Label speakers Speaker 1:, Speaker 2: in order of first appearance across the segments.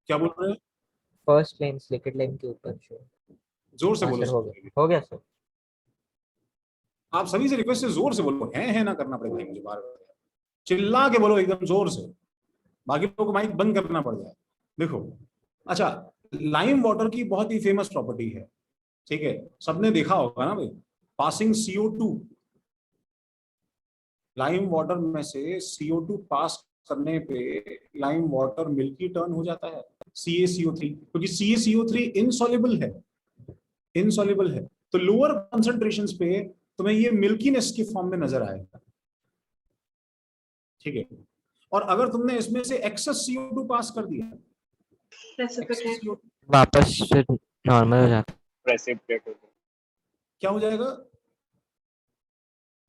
Speaker 1: क्या बोल रहे हैं?
Speaker 2: फर्स्ट लाइन स्लिकेट लाइन के ऊपर शो।
Speaker 1: जोर से
Speaker 2: हाँ
Speaker 1: बोलो
Speaker 2: सर,
Speaker 1: सर।
Speaker 2: हो गया सर।
Speaker 1: आप सभी से रिक्वेस्ट है, जोर से बोलो, है ना करना पड़ेगा मुझे बार बार। चिल्ला के बोलो एकदम जोर से, बाकी लोगों को माइक बंद करना पड़ जाए। देखो, अच्छा, लाइम वाटर की बहुत ही फेमस प्रॉपर्टी है, ठीक है, सबने देखा होगा ना भाई, पासिंग CO2। लाइम वाटर में से CO2 पास करने पे लाइम वाटर मिल्की टर्न हो जाता है, CaCO3, क्योंकि CaCO3 इनसॉल्युबल है, इनसॉल्युबल है। तो लोअर कॉन्सेंट्रेशंस पे तुम्हें ये मिल्कीनेस के फॉर्म में नजर आएगा, ठीक है। और अगर तुमने इसमें से एक्सेस CO2 पास कर दिया, एक्सेस CO2
Speaker 2: वापस फिर नॉर्मल हो जाता
Speaker 3: प्रेसिपिटेट हो गया।
Speaker 1: क्या हो जाएगा?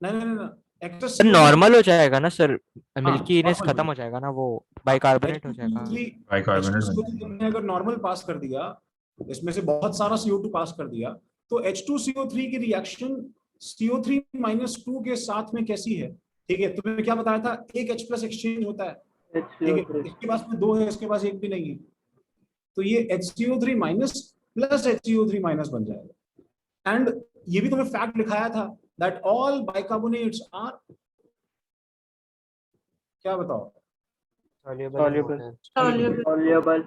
Speaker 1: नहीं नहीं नहीं, एक्सेस
Speaker 2: है।
Speaker 1: CO2
Speaker 2: नॉर्मल हो जाएगा ना सर,
Speaker 1: हाँ
Speaker 2: मिल्कीनेस
Speaker 1: नॉर्मल हो
Speaker 2: खत्म हो
Speaker 1: जाएगा।
Speaker 2: जाएगा ना, वो
Speaker 1: हाँ,
Speaker 2: बाइकार्बोनेट हो जाएगा।
Speaker 1: H2CO3
Speaker 3: बाइकार्बोनेट बन
Speaker 1: H2CO3
Speaker 3: जाएगा।
Speaker 1: तुमने अगर नॉर्मल पास कर दिया, इसमें से बहुत सारा CO2 पास कर दिया, तो H2CO3 की रिएक्शन CO3-2 के साथ में कैसी है? ठीक है, तुमने क्या बताया था, एक H प्लस एक्सचेंज होता है, ठीक है, इसके पास में 2 है, इसके पास एक भी नहीं है, तो ये HCO3 minus plus HCO3 minus बन जाएगा। एंड ये भी तुम्हें फैक्ट लिखाया था दैट ऑल बाइकार्बोनेट्स आर, क्या बताओ?
Speaker 4: सॉल्युबल।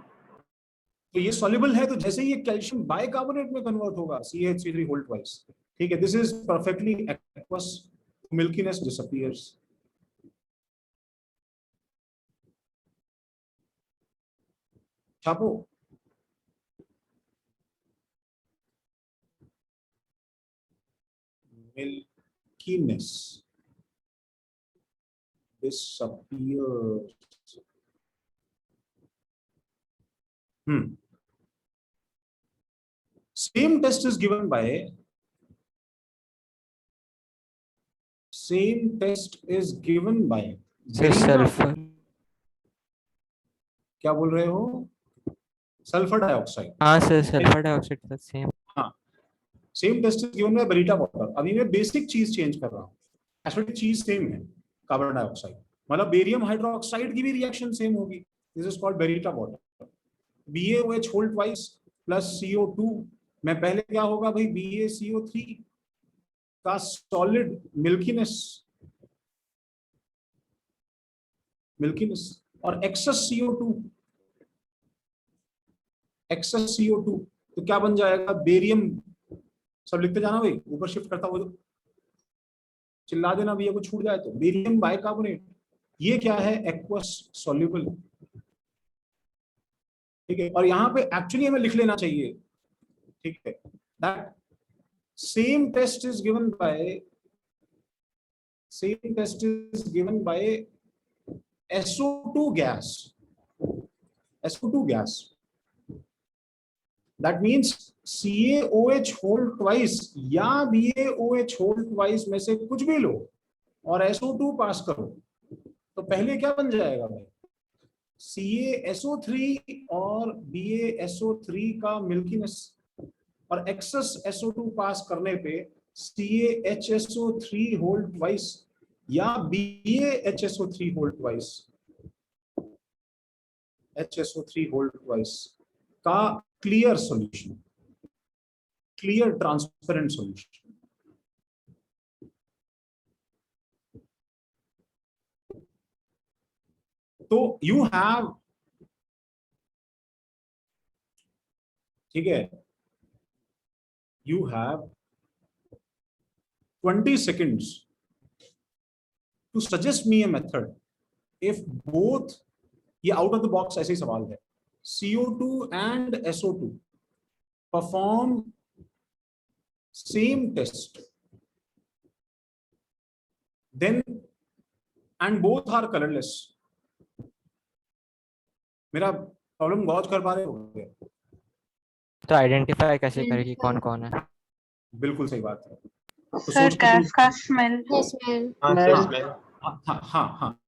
Speaker 1: तो ये सॉल्युबल है, तो जैसे ये कैल्शियम बाइकार्बोनेट में कन्वर्ट होगा CH3 होल्ड ट्वाइस, ठीक है, this is perfectly aqueous, milkiness disappears. छापो, milkiness disappears. Same test is given by, same test is given by
Speaker 2: sulphur.
Speaker 1: क्या बोल रहे हो? Sulphur dioxide.
Speaker 2: हाँ सर, सल्फर डाइऑक्साइड का सेम।
Speaker 1: हाँ, same test is given by baryta water. अभी मैं बेसिक चीज चेंज कर रहा हूँ, एसिडिक चीज सेम है, कार्बन डाइऑक्साइड, मतलब बेरियम हाइड्रोक्साइड की भी रिएक्शन सेम होगी, this is called baryta water. BaOH whole twice plus CO2 में पहले क्या होगा भाई, BaCO3 का सॉलिड मिल्कीनेस, मिल्कीनेस, और एक्सेस CO2, एक्सेस CO2, तो क्या बन जाएगा, बेरियम, सब लिखते जाना भाई, ऊपर शिफ्ट करता हुआ चिल्ला देना भैया को छूट जाए तो, बेरियम बाइकार्बोनेट, ये क्या है, एक्वस सॉल्युबल, ठीक है। और यहाँ पे एक्चुअली हमें लिख लेना चाहिए, ठीक है, that same test is given by, same test is given by SO2 gas, SO2 gas, that means CaOH whole twice या BaOH होल्ड ट्वाइस में से कुछ भी लो और SO2 पास करो, तो पहले क्या बन जाएगा भाई, CaSO3 और BaSO3 का मिल्कीनेस, और एक्सेस SO2 पास करने पे CaHSO3 होल्ड ट्वाइस या BaHSO3 whole twice, HSO3 whole twice का clear solution, clear transparent solution. तो यू हैव, ठीक है, you have 20 seconds to suggest me a method if both, ये out of the box ऐसे ही सवाल है, CO2 and SO2 perform same test, then and both are colorless, मेरा problem gauge कर पा रहे हो?
Speaker 2: तो आइडेंटिफाई कैसे करेगी कौन कौन है?
Speaker 1: बिल्कुल सही बात है, तो
Speaker 4: सर
Speaker 1: सोच के
Speaker 4: गैस का स्मेल।
Speaker 5: स्मेल।
Speaker 1: हाँ हाँ हाँ हाँ,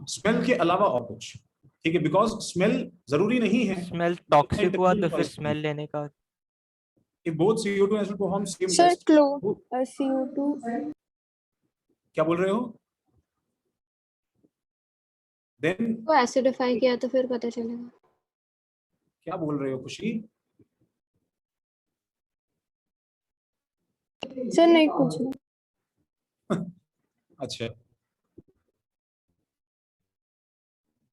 Speaker 1: स्मेल के अलावा और कुछ, ठीक है, बिकॉज स्मेल जरूरी नहीं है,
Speaker 2: स्मेल टॉक्सिक हुआ तो फिर स्मेल लेने का।
Speaker 1: if both CO2 and SO2 perform same
Speaker 5: sir
Speaker 1: test,
Speaker 5: CO2
Speaker 1: क्या बोल रहे हो? Then
Speaker 5: को एसिडिफाई किया तो फिर पता चलेगा।
Speaker 1: क्या बोल रहे हो खुशी?
Speaker 5: सर नहीं कुछ नहीं।
Speaker 1: अच्छा,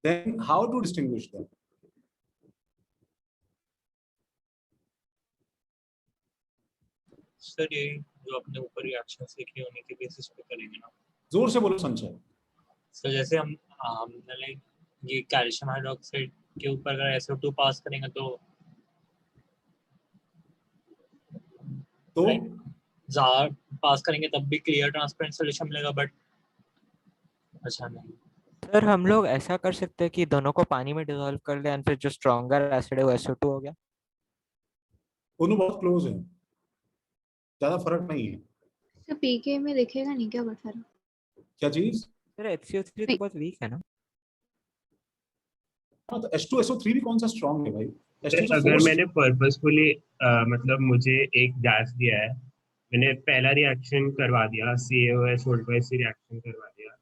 Speaker 1: then how to distinguish them?
Speaker 3: Sir ये जो अपने ऊपर रिएक्शंस लिखे होने के बेसिस पे करेंगे ना
Speaker 1: जोर से बोलो संचय।
Speaker 3: सर। जैसे हमने लाइक ये कैल्शियम हाइड्रोक्साइड के ऊपर अगर SO2 पास करेंगे तो
Speaker 1: तो
Speaker 3: जार पास करेंगे तब भी क्लियर ट्रांसपेरेंट सॉल्यूशन मिलेगा, बट अच्छा नहीं।
Speaker 2: सर हम लोग ऐसा कर सकते हैं कि दोनों को पानी में डिसॉल्व कर ले, फिर जो स्ट्रॉन्गर एसिड है वो SO2 हो गया।
Speaker 1: दोनों बहुत क्लोज हैं, ज्यादा फर्क नहीं है।
Speaker 5: सर पीके में दिखेगा नहीं क्या फर्क?
Speaker 1: क्या चीज?
Speaker 2: सर HCO3 तो बहुत वीक है ना।
Speaker 1: हाँ तो H2SO3 भी कौन सा स्ट्रॉन्ग है भाई?
Speaker 6: अगर मैंने पर्पसफुली मतलब मुझे एक गैस दिया है, मैंने पहला रिएक्शन करवा दिया, CaOH वोल्टेज से रिएक्शन करवा दिया,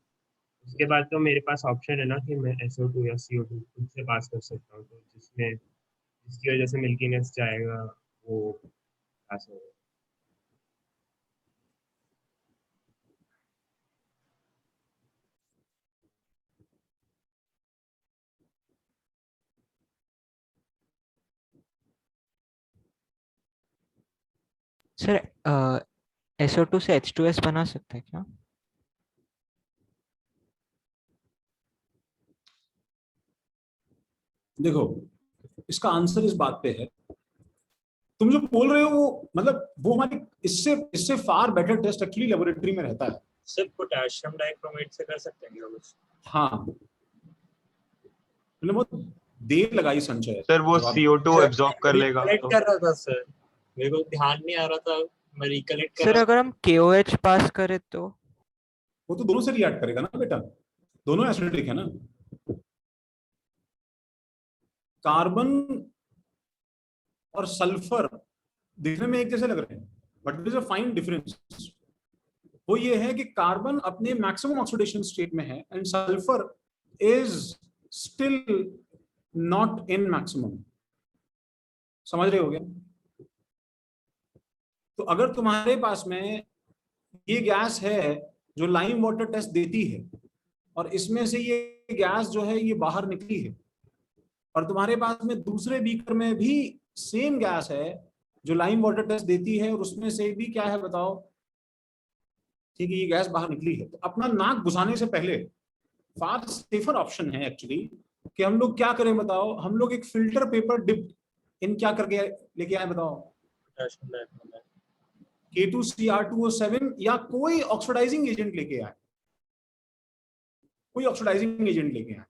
Speaker 6: उसके बाद तो मेरे पास ऑप्शन है ना कि मैं SO2 या CO2 खुद से पास कर सकता हूँ, तो जिसकी वजह से मिल्कीनेस जाएगा वो पास होगा।
Speaker 2: सर SO2 से H2S बना सकते हैं क्या?
Speaker 1: देखो, इसका आंसर इस बात पे है, तुम जो बोल रहे हो वो मतलब वो हमारी इससे इससे far better test actually laboratory में रहता है।
Speaker 3: सिर्फ पोटेशियम डाइक्रोमेट से कर सकते हैं क्या कुछ?
Speaker 1: हाँ, मैंने बहुत देर लगाई संचय।
Speaker 7: सर वो
Speaker 1: जवाब-
Speaker 7: CO2 एब्जॉर्ब कर लेगा
Speaker 3: रिकलेक्ट
Speaker 7: तो।
Speaker 3: कर रहा था सर, मेरे को ध्यान नहीं आ रहा था, मैं रिकलेक्ट कर
Speaker 2: सर
Speaker 3: रहा
Speaker 2: अगर हम KOH पास करें तो?
Speaker 1: वो तो दोनों से रिएक्ट करेगा ना बेटा, दोनों एसिडिक है ना। कार्बन और सल्फर दिखने में एक जैसे लग रहे हैं, but there is a fine difference. वो ये है कि कार्बन अपने मैक्सिमम ऑक्सीडेशन स्टेट में है and sulphur is still not in maximum. समझ रहे हो क्या? तो अगर तुम्हारे पास में ये गैस है जो लाइम वाटर टेस्ट देती है और इसमें से ये गैस जो है ये बाहर निकली है, और तुम्हारे पास में दूसरे बीकर में भी सेम गैस है जो लाइम वाटर टेस्ट देती है और उसमें से भी क्या है बताओ, ठीक है, ये गैस बाहर निकली है, तो अपना नाक घुसाने से पहले फार सेफर ऑप्शन है एक्चुअली कि हम लोग क्या करें बताओ, हम लोग एक फिल्टर पेपर डिप इन क्या करके लेके आए बताओ,
Speaker 3: पोटेशियम डाइक्रोमेट।
Speaker 1: K2Cr2O7 या कोई ऑक्सीडाइजिंग एजेंट लेके आए, कोई ऑक्सीडाइजिंग एजेंट लेके आए,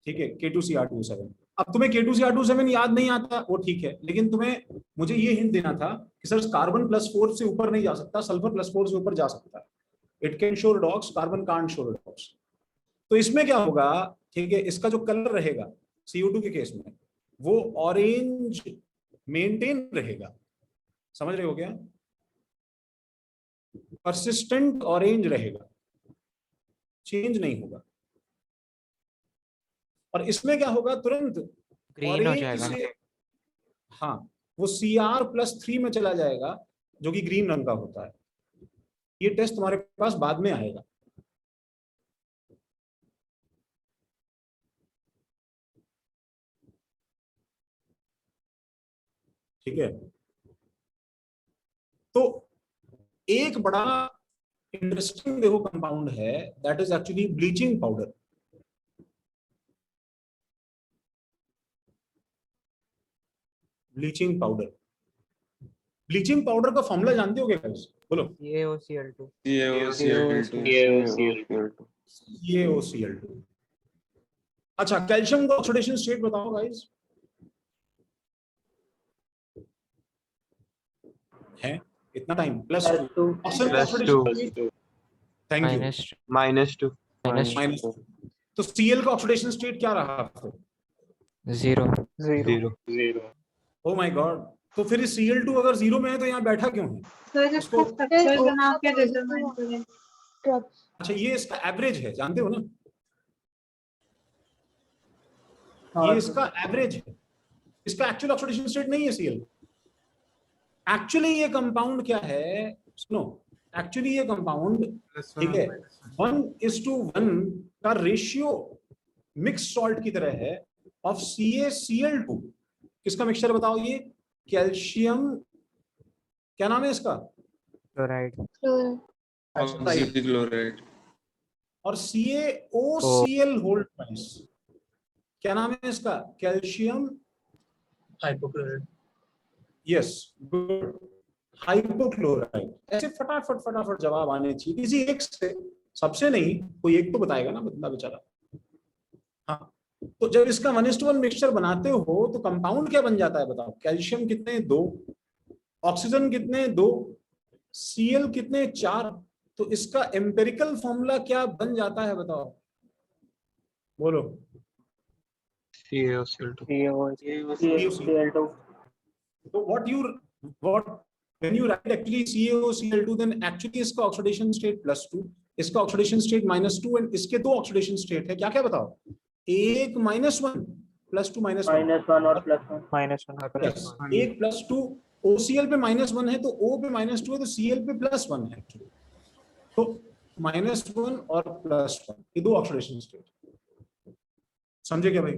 Speaker 1: ठीक है, K2Cr2O7। अब तुम्हें K2Cr2O7 याद नहीं आता वो ठीक है, लेकिन तुम्हें मुझे ये हिंट देना था कि सर कार्बन +4 से ऊपर नहीं जा सकता, सल्फर +4 से ऊपर जा सकता है। It can show redox, carbon can't show redox. तो इसमें क्या होगा, ठीक है, इसका जो कलर रहेगा CO2 के केस में वो ऑरेंज मेंटेन रहेगा। समझ रहे हो क्या? परसिस्टेंट ऑरेंज रहेगा, चेंज नहीं होगा। और इसमें क्या होगा, तुरंत
Speaker 2: ग्रीन हो
Speaker 1: ऑरेंज
Speaker 2: जाएगा।
Speaker 1: से हाँ वो Cr+3 में चला जाएगा जो कि ग्रीन रंग का होता है। ये टेस्ट तुम्हारे पास बाद में आएगा। ठीक है, तो एक बड़ा इंटरेस्टिंग देखो कंपाउंड है, that is actually bleaching powder. Bleaching powder, bleaching powder का फॉर्मूला जानते हो क्या guys? बोलो।
Speaker 2: CaOCl2।
Speaker 1: CaOCl2। अच्छा, कैल्शियम का ऑक्सीडेशन स्टेट बताओ गाइस। है इतना टाइम +2 ऑक्सीजन का ऑक्सीडेशन, थैंक यू,
Speaker 2: -2।
Speaker 1: माइनस। तो Cl का ऑक्सीडेशन स्टेट क्या रहा फिर?
Speaker 2: 0।
Speaker 1: ओ माय गॉड, तो फिर Cl2 अगर 0 में है तो यहाँ बैठा क्यों है?
Speaker 4: सर इसको स्ट्रक्चर बना के डिटरमाइन करें।
Speaker 1: अच्छा, ये इसका एवरेज है, जानते हो ना? ये इसका एवरेज है, इसका एक्चुअल ऑक्सीडेशन स्टेट नहीं है Cl। एक्चुअली ये कंपाउंड क्या है, सुनो, एक्चुअली ये कंपाउंड, ठीक है, 1:1 का रेशियो मिक्स सॉल्ट की तरह है ऑफ CaCl2। किसका मिक्सचर बताओ ये? कैल्शियम, क्या नाम है इसका?
Speaker 2: क्लोराइड।
Speaker 7: ऑक्सीक्लोराइड
Speaker 1: और CaOCl होल ट्वाइस, क्या नाम है इसका? Calcium,
Speaker 3: hypochloride.
Speaker 1: Yes, good, hypochloride. ऐसे फटाफट फटाफट जवाब आने चाहिए किसी एक से, सबसे नहीं, कोई एक तो बताएगा ना बंदा बेचारा। हाँ, तो जब इसका 1:1 मिक्सचर बनाते हो तो कंपाउंड क्या बन जाता है बताओ? कैल्शियम कितने? 2, ऑक्सीजन कितने? 2, Cl कितने? 4। तो इसका एम्पिरिकल फॉर्मूला क्या बन जाता है बताओ, बोलो।
Speaker 3: CaOCl2।
Speaker 1: So when you write actually CaOCl2, then actually इसका ऑक्सीडेशन स्टेट +2, इसका ऑक्सीडेशन स्टेट -2 एंड इसके दो ऑक्सीडेशन स्टेट है, क्या क्या बताओ? एक -1 +2 -1
Speaker 4: और +1
Speaker 1: Yes, 1 +2, OCl पे -1 है तो O पे -2 है तो Cl पे +1 है एक्चुअली। तो -1 और +1 ये दो ऑक्सीडेशन स्टेट, समझे क्या भाई?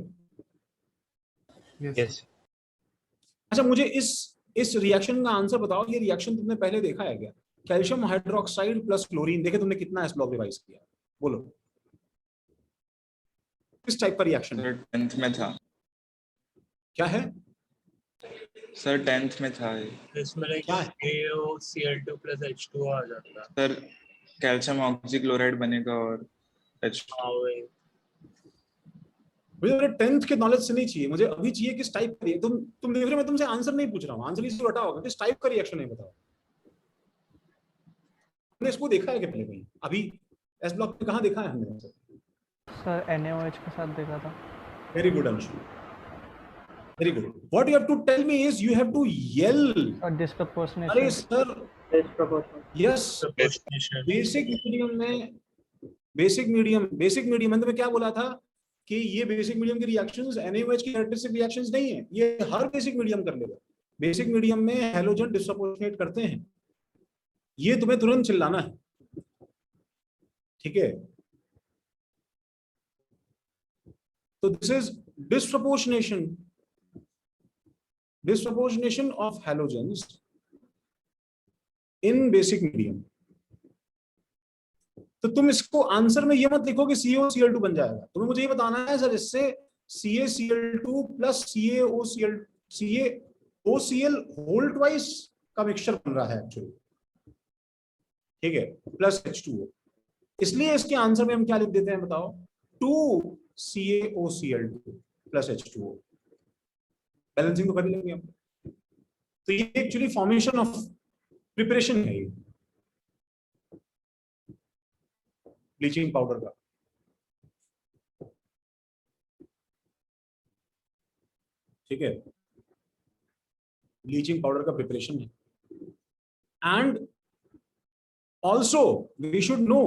Speaker 3: यस।
Speaker 1: अच्छा, मुझे इस रिएक्शन का आंसर बताओ। ये रिएक्शन तुमने पहले देखा है क्या? कैल्शियम हाइड्रोक्साइड प्लस क्लोरीन, देखे तुमने कितना एस ब्लॉक रिवाइज किया, बोलो किस टाइप का रिएक्शन है?
Speaker 7: सर 10th में था।
Speaker 1: क्या है
Speaker 7: सर 10th में था ये।
Speaker 3: इसमें लाइक
Speaker 1: क्या है?
Speaker 3: CaOCl2 + H2O आ जाता है।
Speaker 7: सर कैल्शियम ऑक्सीक्लोराइड बनेगा और H2।
Speaker 3: हाँ वही।
Speaker 1: मुझे 10th के नॉलेज से नहीं चाहिए, मुझे अभी चाहिए किस टाइप का। तुम देख रहे हो मैं तुमसे आंसर नहीं पूछ रहा हूँ, आंसर इसलिए हटा होगा, किस टाइप का रिएक्शन है बताओ। हमने इसको देखा है क्या पहले कहीं? अभी एस ब्लॉक में कहाँ देखा है हमने?
Speaker 8: सर NaOH के साथ देखा था।
Speaker 1: Very good Anshu, very good. What you have to tell me is you have to yell.
Speaker 8: और डिस्प्रपोर्शनेट।
Speaker 1: अरे sir, yes,
Speaker 3: Proportionation।
Speaker 1: Basic medium में क्या बोला था कि ये बेसिक मीडियम की रिएक्शंस NaOH की कैरेक्टरिस्टिक रिएक्शंस नहीं है, ये हर बेसिक मीडियम कर लेगा। बेसिक मीडियम में हैलोजन डिसप्रोपोर्शनेट करते हैं, ये तुम्हें तुरंत चिल्लाना है, ठीक है? तो this is disproportionation of halogens in basic medium. तो तुम इसको आंसर में ये मत लिखो कि CaOCl2 बन जाएगा, तुम्हें मुझे ये बताना है सर इससे CaCl2 plus CaOCl whole twice का मिक्सचर बन रहा है एक्चुअली, ठीक है, प्लस H2O। इसलिए इसके आंसर में हम क्या लिख देते हैं बताओ? 2 CaOCl2 प्लस H2O। बैलेंसिंग तो कर लेंगे हम। तो ये एक्चुअली फॉर्मेशन ऑफ प्रिपरेशन है, ये ब्लीचिंग पाउडर का। ठीक है, ब्लीचिंग पाउडर का प्रिपरेशन है। And also we should know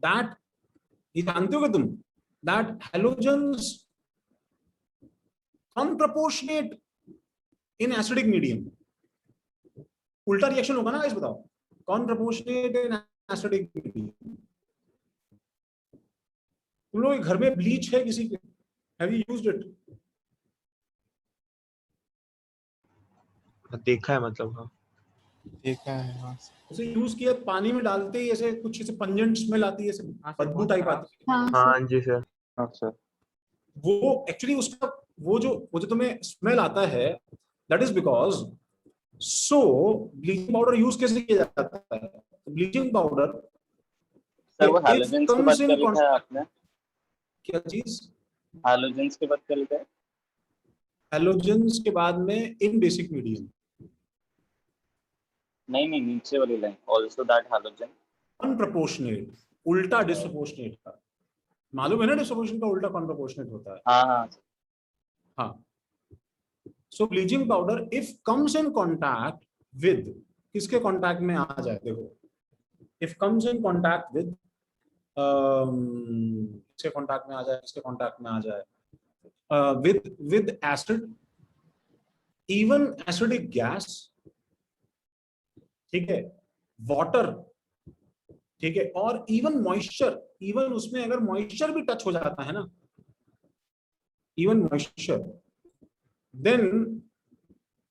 Speaker 1: that, ये जानते हो कि तुम, that halogens disproportionate in acidic medium. उल्टा रिएक्शन होगा ना, इस बताओ, कौन प्रोपोर्शनेट इन एसिडिक मीडियम? तुम लोग घर में ब्लीच है किसी के? Have you used it?
Speaker 9: देखा है, मतलब हाँ
Speaker 10: देखा है। हाँ
Speaker 1: उसे यूज किया, पानी में डालते ही ऐसे कुछ ऐसे पंजेंट स्मेल आती है, ऐसे बदबू टाइप आती है।
Speaker 5: हाँ
Speaker 9: हाँ जी सर।
Speaker 7: हाँ सर।
Speaker 1: वो एक्चुअली उसका वो जो तुम्हें स्मेल आता है, that is because, so bleaching powder use कैसे किया जाता है? ब्लीचिंग पाउडर
Speaker 11: सर वो हैलोजेंस की बात कर लिखा है आपने?
Speaker 1: क्या चीज?
Speaker 11: हैलोजेंस की बात कर लिखा है?
Speaker 1: हैलोजेंस के बाद में इन बेसिक मीडियम।
Speaker 11: नहीं नीचे वाली लाइन, आल्सो दैट हैलोजन
Speaker 1: अनप्रोपोर्शनेट, उल्टा डिसप्रोपोर्शनेट का मालूम है ना? डिसप्रोपोर्शनेट का उल्टा कॉन्प्रोपोर्शनेट होता है। हाँ। So bleaching powder if comes in contact with, किसके कॉन्टैक्ट में आ जाए? देखो, if comes in contact with, किसके कॉन्टैक्ट में आ जाए? किसके कॉन्टैक्ट में आ जाए? with acid, even acidic gas, ठीक है, water, ठीक है, और इवन मॉइस्चर, इवन उसमें अगर मॉइस्चर भी टच हो जाता है ना, even moisture, then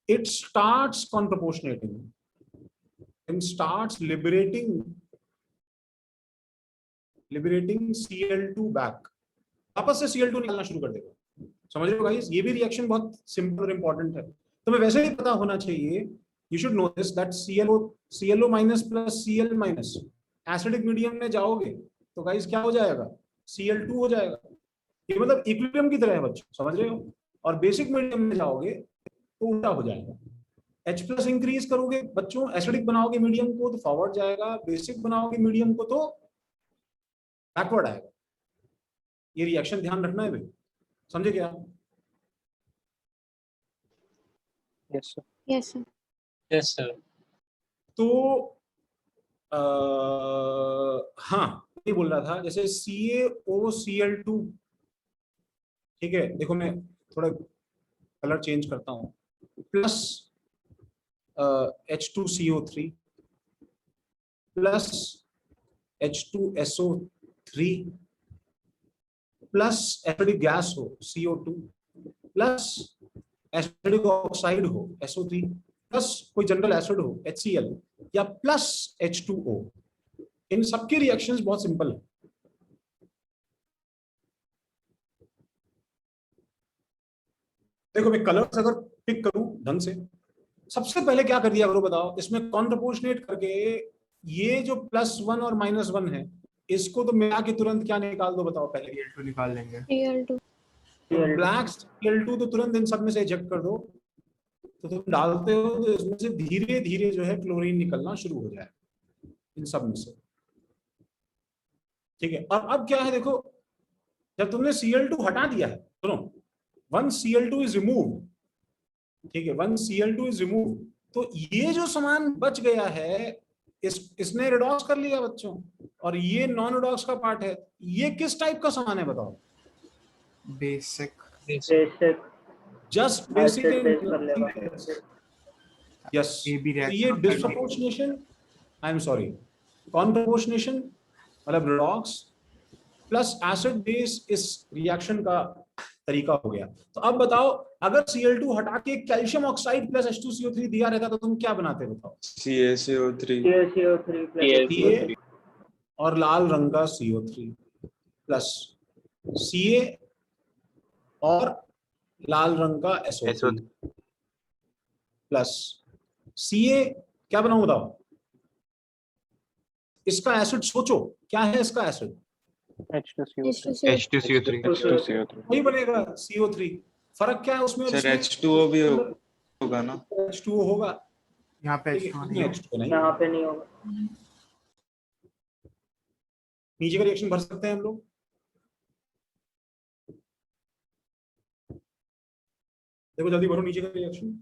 Speaker 1: it starts conproportionating and starts liberating Cl2 back, वापस से Cl2 निकालना शुरू कर देगा। समझ रहे हो गाइस? ये भी रिएक्शन बहुत सिंपल और इंपॉर्टेंट है, तुम्हें वैसे ही पता होना चाहिए। You should know this that ClO minus plus Cl minus, acidic medium में जाओगे तो गाइस क्या हो जाएगा? Cl2 हो जाएगा। ये मतलब इक्विलिब्रियम की तरह है बच्चों, समझ रहे हो? और बेसिक मीडियम में जाओगे तो उल्टा हो जाएगा। H प्लस इंक्रीज करोगे बच्चों, एसिडिक बनाओगे मीडियम को तो फॉरवर्ड जाएगा, बेसिक बनाओगे मीडियम को तो बैकवर्ड आएगा। ये रिएक्शन ध्यान रखना है भाई, समझे क्या?
Speaker 8: Yes sir.
Speaker 5: Yes sir.
Speaker 3: Yes sir.
Speaker 1: तो हाँ, ये बोल रहा था जैसे CaOCl2, ठीक है, देखो मैं थोड़ा कलर चेंज करता हूँ, plus H2CO3 plus H2SO3 plus acidic gas हो CO2 प्लस एसिडिक ऑक्साइड हो SO3 प्लस कोई जनरल एसिड हो HCl या प्लस H2O, इन सबके रिएक्शंस बहुत सिंपल है। देखो मैं कलर्स अगर पिक करूं ढंग से, सबसे पहले क्या कर दिया करो बताओ, इसमें कॉन्ट्रपोर्शनेट करके ये जो +1 और -1 है इसको तो मिला के तुरंत क्या निकाल दो बताओ पहले?
Speaker 10: Cl2 निकाल लेंगे।
Speaker 5: Cl2।
Speaker 1: ब्लैक Cl2 तो तुरंत इन सब में से इजेक्ट कर दो, तो तुम डालते हो तो इसमें से धीरे धीरे जो है क्लोरीन निकलना शुरू हो जाए इन सब में से, ठीक है। और अब क्या है देखो, जब तुमने Cl2 हटा दिया है, सुनो, 1 Cl2 इज रिमूव्ड, ठीक है, 1 Cl2 इज रिमूव्ड, तो ये जो सामान बच गया है इसने रिडॉक्स कर लिया बच्चों, और ये नॉन रिडॉक्स का पार्ट है। ये किस टाइप का सामान है बताओ?
Speaker 10: बेसिक।
Speaker 1: Just basic. यस, ये डिसप्रोपोर्शनेशन, आई एम सॉरी, कॉन्ट्रपोर्शनेशन मतलब रिडॉक्स प्लस एसिड बेस इस रिएक्शन का तरीका हो गया। तो अब बताओ, अगर Cl2 हटा के कैल्शियम ऑक्साइड प्लस H2CO3 दिया रहता तो तुम क्या बनाते बताओ?
Speaker 11: CaCO3
Speaker 1: और लाल रंग का CO3 प्लस Ca और लाल रंग का SO3 प्लस Ca क्या बनाऊं बताओ? इसका एसिड सोचो, क्या है इसका एसिड?
Speaker 8: H2CO3।
Speaker 1: वही बनेगा CO3। फर्क क्या है उसमें?
Speaker 7: सर H2O भी होगा ना?
Speaker 1: H2O होगा,
Speaker 10: यहाँ पे
Speaker 1: H2O नहीं,
Speaker 11: यहाँ पे नहीं होगा।
Speaker 1: नीचे का रिएक्शन भर सकते हैं हम लोग। देखो जल्दी भरो नीचे का रिएक्शन।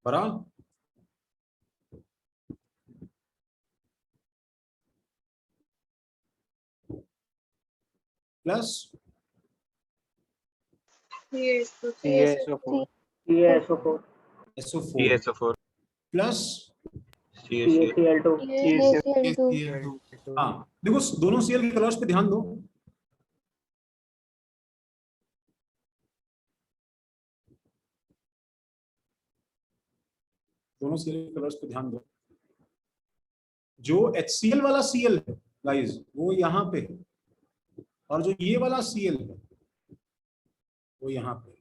Speaker 1: भरा? Plus SO4 plus
Speaker 11: CaCl2।
Speaker 1: हाँ देखो दोनों Cl के कलर्स पे ध्यान दो, दोनों Cl के कलर्स पे ध्यान दो। जो HCl वाला Cl है गाइस वो यहाँ पे है, और जो ये वाला Cl है वो यहाँ पे।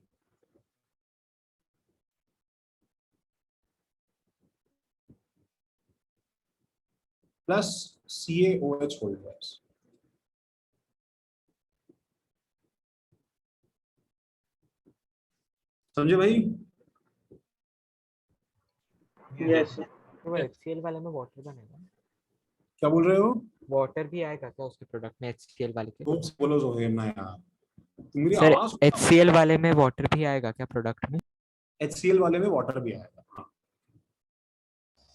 Speaker 1: Plus CaOH whole twice. समझे भाई?
Speaker 11: यस
Speaker 2: तो HCl वाले में वाटर बनेगा?
Speaker 1: क्या बोल रहे हो?
Speaker 2: वाटर भी आएगा क्या उसके प्रोडक्ट में HCl वाले के?
Speaker 1: बोलो जोहेब ना यार, मेरी
Speaker 2: सर
Speaker 1: आवाज
Speaker 2: HCl वाले में वाटर भी आएगा क्या प्रोडक्ट में?
Speaker 1: HCl वाले में वाटर भी आएगा। हाँ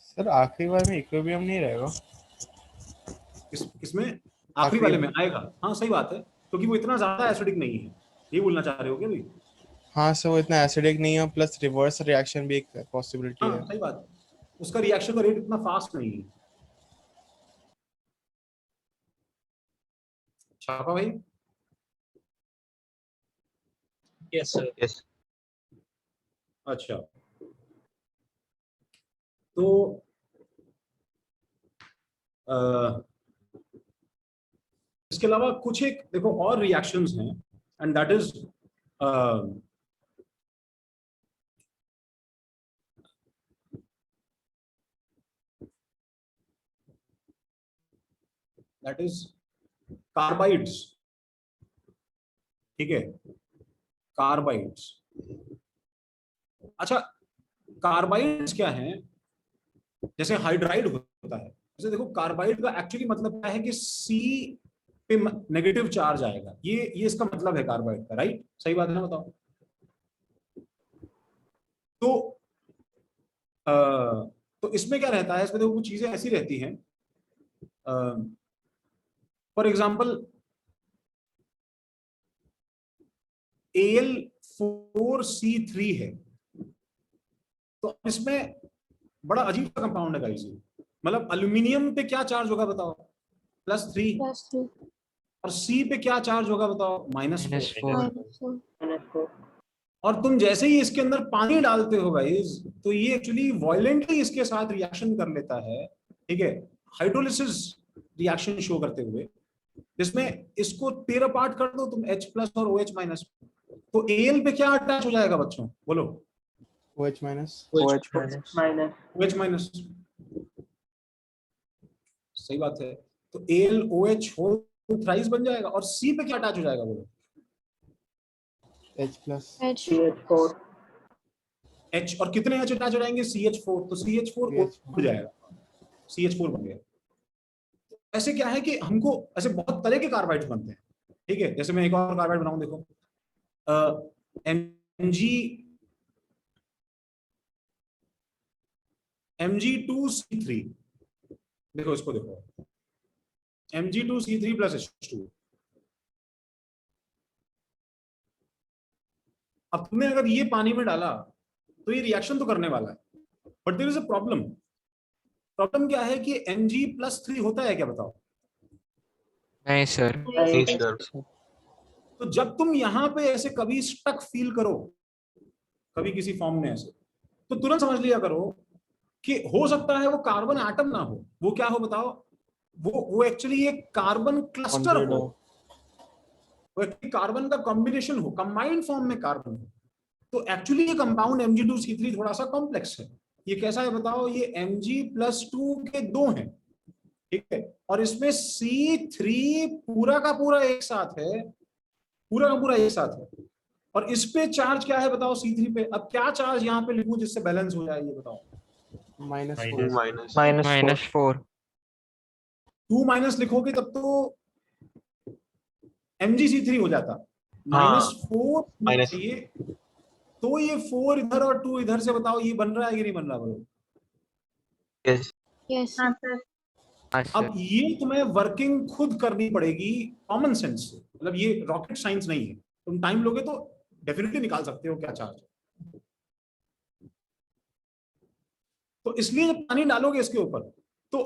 Speaker 10: सर आखिरी बार में इक्विलिब्रियम नहीं रहेगा?
Speaker 1: किसमें? आखिरी वाले में आएगा। हाँ सही बात है, क्योंकि वो इतना ज्यादा एसिडिक नहीं है। ये बोलना चाह रहे हो क्या भाई?
Speaker 10: हाँ सर वो इतना एसिडिक नहीं है, प्लस रिवर्स रिएक्शन भी एक पॉसिबिलिटी
Speaker 1: हाँ
Speaker 10: है।
Speaker 1: सही बात है, उसका रिएक्शन का रेट इतना फास्ट नहीं है। छापा भाई?
Speaker 3: Yes sir.
Speaker 11: यस
Speaker 1: अच्छा, तो इसके अलावा कुछ एक देखो और रिएक्शंस हैं, एंड दैट इज कार्बाइड्स। ठीक है, कार्बाइड्स। अच्छा, कार्बाइड्स क्या हैं? जैसे हाइड्राइड होता है, जैसे देखो कार्बाइड का एक्चुअली मतलब क्या है कि C पे नेगेटिव चार्ज आएगा। ये इसका मतलब है कार्बाइड का, राइट? सही बात है ना? बताओ। तो इसमें क्या रहता है? इसमें देखो कुछ चीजें ऐसी रहती हैं, फॉर एग्जाम्पल Al4C3 है, तो इसमें बड़ा अजीब सा कंपाउंड है गाइस। मतलब अल्यूमिनियम पे क्या चार्ज होगा बताओ? +3। और C पे क्या चार्ज होगा बताओ? -4। और तुम जैसे ही इसके अंदर पानी डालते हो गाइस, तो ये एक्चुअली वायलेंटली इसके साथ रिएक्शन कर लेता है। ठीक है, हाइड्रोलिसिस रिएक्शन शो करते हुए, जिसमें इसको टेर अपार्ट कर दो तुम H+ और OH-, तो Al पे क्या अटैच हो जाएगा बच्चों? बोलो। OH-। सही बात है, तो AlOH होल थ्राइस बन जाएगा। और C पे क्या अटैच हो जाएगा? बोलो।
Speaker 10: H+।
Speaker 1: H, और कितने H अटैच हो जाएंगे? CH4। तो CH4 हो जाएगा, CH4 बन गया। ऐसे क्या है कि हमको ऐसे बहुत तरह के कार्बाइड्स बनते हैं। ठीक है, जैसे मैं एक और कार्बाइड बनाऊं, देखो Mg2C3। देखो इसको, देखो Mg2C3 + H2। अब तुमने अगर ये पानी में डाला तो ये रिएक्शन तो करने वाला है, but there is a problem. Problem क्या है कि Mg+3 होता है क्या? बताओ।
Speaker 2: नहीं सर।
Speaker 11: नहीं सर।
Speaker 1: तो जब तुम यहाँ पे ऐसे कभी स्टक फील करो, कभी किसी फॉर्म में ऐसे, तो तुरंत समझ लिया करो कि हो सकता है वो कार्बन एटम ना हो, वो क्या हो बताओ? वो एक्चुअली एक कार्बन क्लस्टर हो, वो एक कार्बन का कॉम्बिनेशन हो, कंबाइंड फॉर्म में कार्बन हो। तो एक्चुअली ये कंपाउंड Mg2C3 थोड़ा सा कॉम्प्लेक्स है। ये कैसा है बताओ? ये Mg+2 के 2 हैं। ठीक है, और इसमें C3 पूरा का पूरा एक साथ है, पूरा का पूरा एक साथ है। और इस पे चार्ज क्या है बताओ? C3 पे। अब क्या चार्ज यहाँ पे लिखूं जिससे बैलेंस हो जाए? ये बताओ।
Speaker 2: -4।
Speaker 1: 2- लिखोगे तब तो Mgc3 हो जाता। -4 चाहिए, तो ये 4 इधर और 2 इधर से बताओ ये बन रहा है कि नहीं बन रहा? बोलो।
Speaker 5: यस।
Speaker 1: अब ये तुम्हें वर्किंग खुद करनी पड़ेगी कॉमन सेंस से, मतलब ये रॉकेट साइंस नहीं है। तुम टाइम लोगे तो डेफिनेटली निकाल सकते हो क्या चार्ज है। तो इसलिए जब पानी डालोगे इसके ऊपर, तो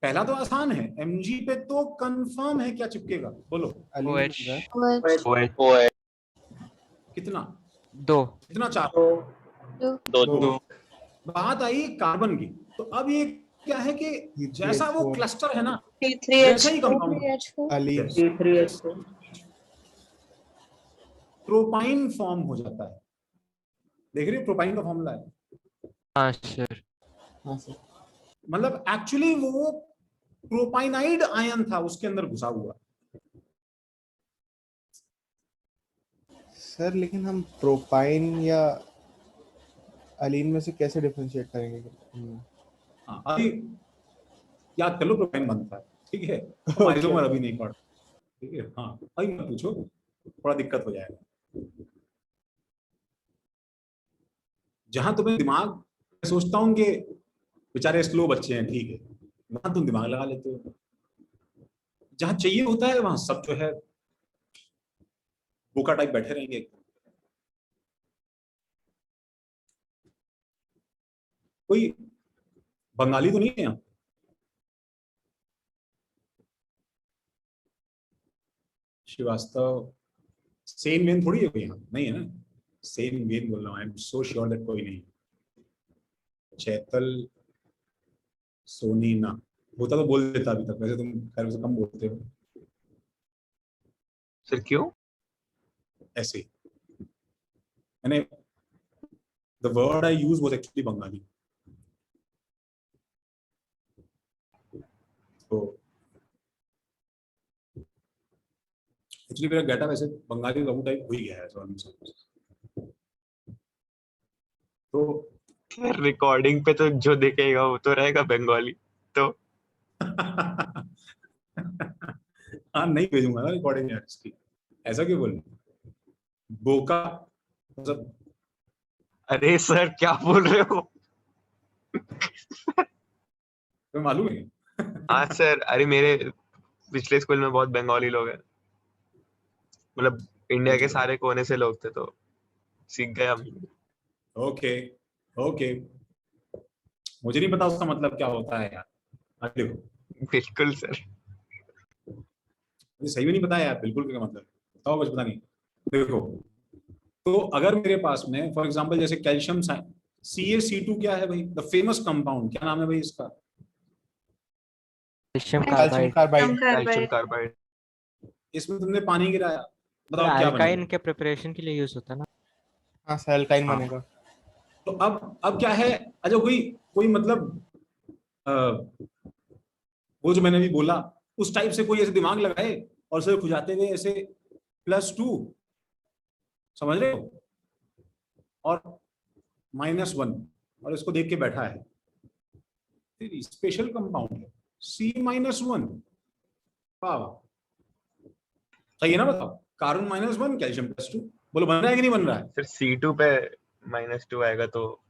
Speaker 1: पहला तो आसान है, Mg पे तो कंफर्म है क्या चिपकेगा? बोलो।
Speaker 2: OH।
Speaker 1: कितना?
Speaker 2: 2।
Speaker 1: कितना चार्ज?
Speaker 11: 2।
Speaker 1: बात आई कार्बन की। तो अब ये क्या है कि जैसा वो क्लस्टर है ना, वैसा ही कंपाउंड प्रोपाइन फॉर्म हो जाता है। देख रहे हो प्रोपाइन का फॉर्मूला है?
Speaker 2: हाँ सर।
Speaker 1: मतलब एक्चुअली वो प्रोपाइनाइड आयन था उसके अंदर घुसा हुआ।
Speaker 10: सर लेकिन हम प्रोपाइन या अलीन में से कैसे डिफरेंशिएट करेंगे?
Speaker 1: हाँ, अभी याद कर लो प्रोपाइन बनता है, ठीक है।
Speaker 10: Okay.
Speaker 1: आइसोमर अभी नहीं पढ़, ठीक है। हाँ, अभी मत पूछो, थोड़ा दिक्कत हो जाएगा। जहां तुम्हें दिमाग, मैं सोचता हूँ कि बेचारे स्लो बच्चे हैं, ठीक है, वहां तुम दिमाग लगा लेते हो। जहां चाहिए होता है वहां सब जो है बोका टाइप बैठे रहेंगे। कोई बंगाली तो नहीं है यहाँ? श्रीवास्तव सेम वेन थोड़ी है कोई यहाँ, नहीं है ना? सेम वेन बोल रहा हूँ, I am so sure that कोई नहीं। चैतल, सोनी ना होता तो बोल देता अभी तक, वैसे तुम खैर से कम बोलते हो।
Speaker 7: सर क्यों?
Speaker 1: ऐसे मैंने, the word I used was actually Bengali. तो एक्चुअली मेरा गेटअप वैसे बंगाली बाबू टाइप हो ही गया है तो
Speaker 7: रिकॉर्डिंग पे तो जो दिखेगा वो तो रहेगा बंगाली तो।
Speaker 1: हाँ, नहीं भेजूंगा ना रिकॉर्डिंग यार इसकी, ऐसा क्यों बोल बोका मतलब।
Speaker 7: अरे सर क्या बोल रहे हो?
Speaker 1: तुम्हें मालूम है?
Speaker 7: हाँ सर, अरे मेरे पिछले स्कूल में बहुत बंगाली लोग हैं, मतलब इंडिया के सारे कोने से लोग थे, तो सीख गए हम।
Speaker 1: ओके ओके, मुझे नहीं पता उसका मतलब क्या होता है यार। अगले को
Speaker 7: बिल्कुल सर।
Speaker 1: मुझे सही में नहीं पता है यार, बिल्कुल क्या मतलब बताओ, कुछ पता नहीं। देखो, तो अगर मेरे पास में फॉर एग्जांपल जैसे कैल्शियम CaC2 क्या है भाई, द फेमस कंपाउंड, क्या नाम है भाई इसका?
Speaker 2: Calcium
Speaker 10: calcium
Speaker 2: carbide.
Speaker 10: Carbide.
Speaker 7: Calcium carbide.
Speaker 1: इसमें तुमने पानी गिराया, बताओ क्या
Speaker 2: अल्काइन
Speaker 1: बनेगा?
Speaker 2: के प्रिपरेशन के लिए यूज होता है ना।
Speaker 10: हाँ सर, अल्काइन
Speaker 1: हाँ।
Speaker 10: बनेगा।
Speaker 1: तो अब क्या है, अच्छा कोई कोई मतलब वो जो मैंने अभी बोला उस टाइप से कोई ऐसे दिमाग लगाए और सिर्फ खुजाते हुए ऐसे +2, समझ रहे हो, और -1, और इसको देख के बैठा है स्पेशल कंपाउंड है C-1। वाह, सही है ना? बताओ, कार्बन -1 कैल्शियम +2, बोलो बन रहा है कि नहीं बन रहा है?
Speaker 7: सर C2 पे -2 आएगा तो।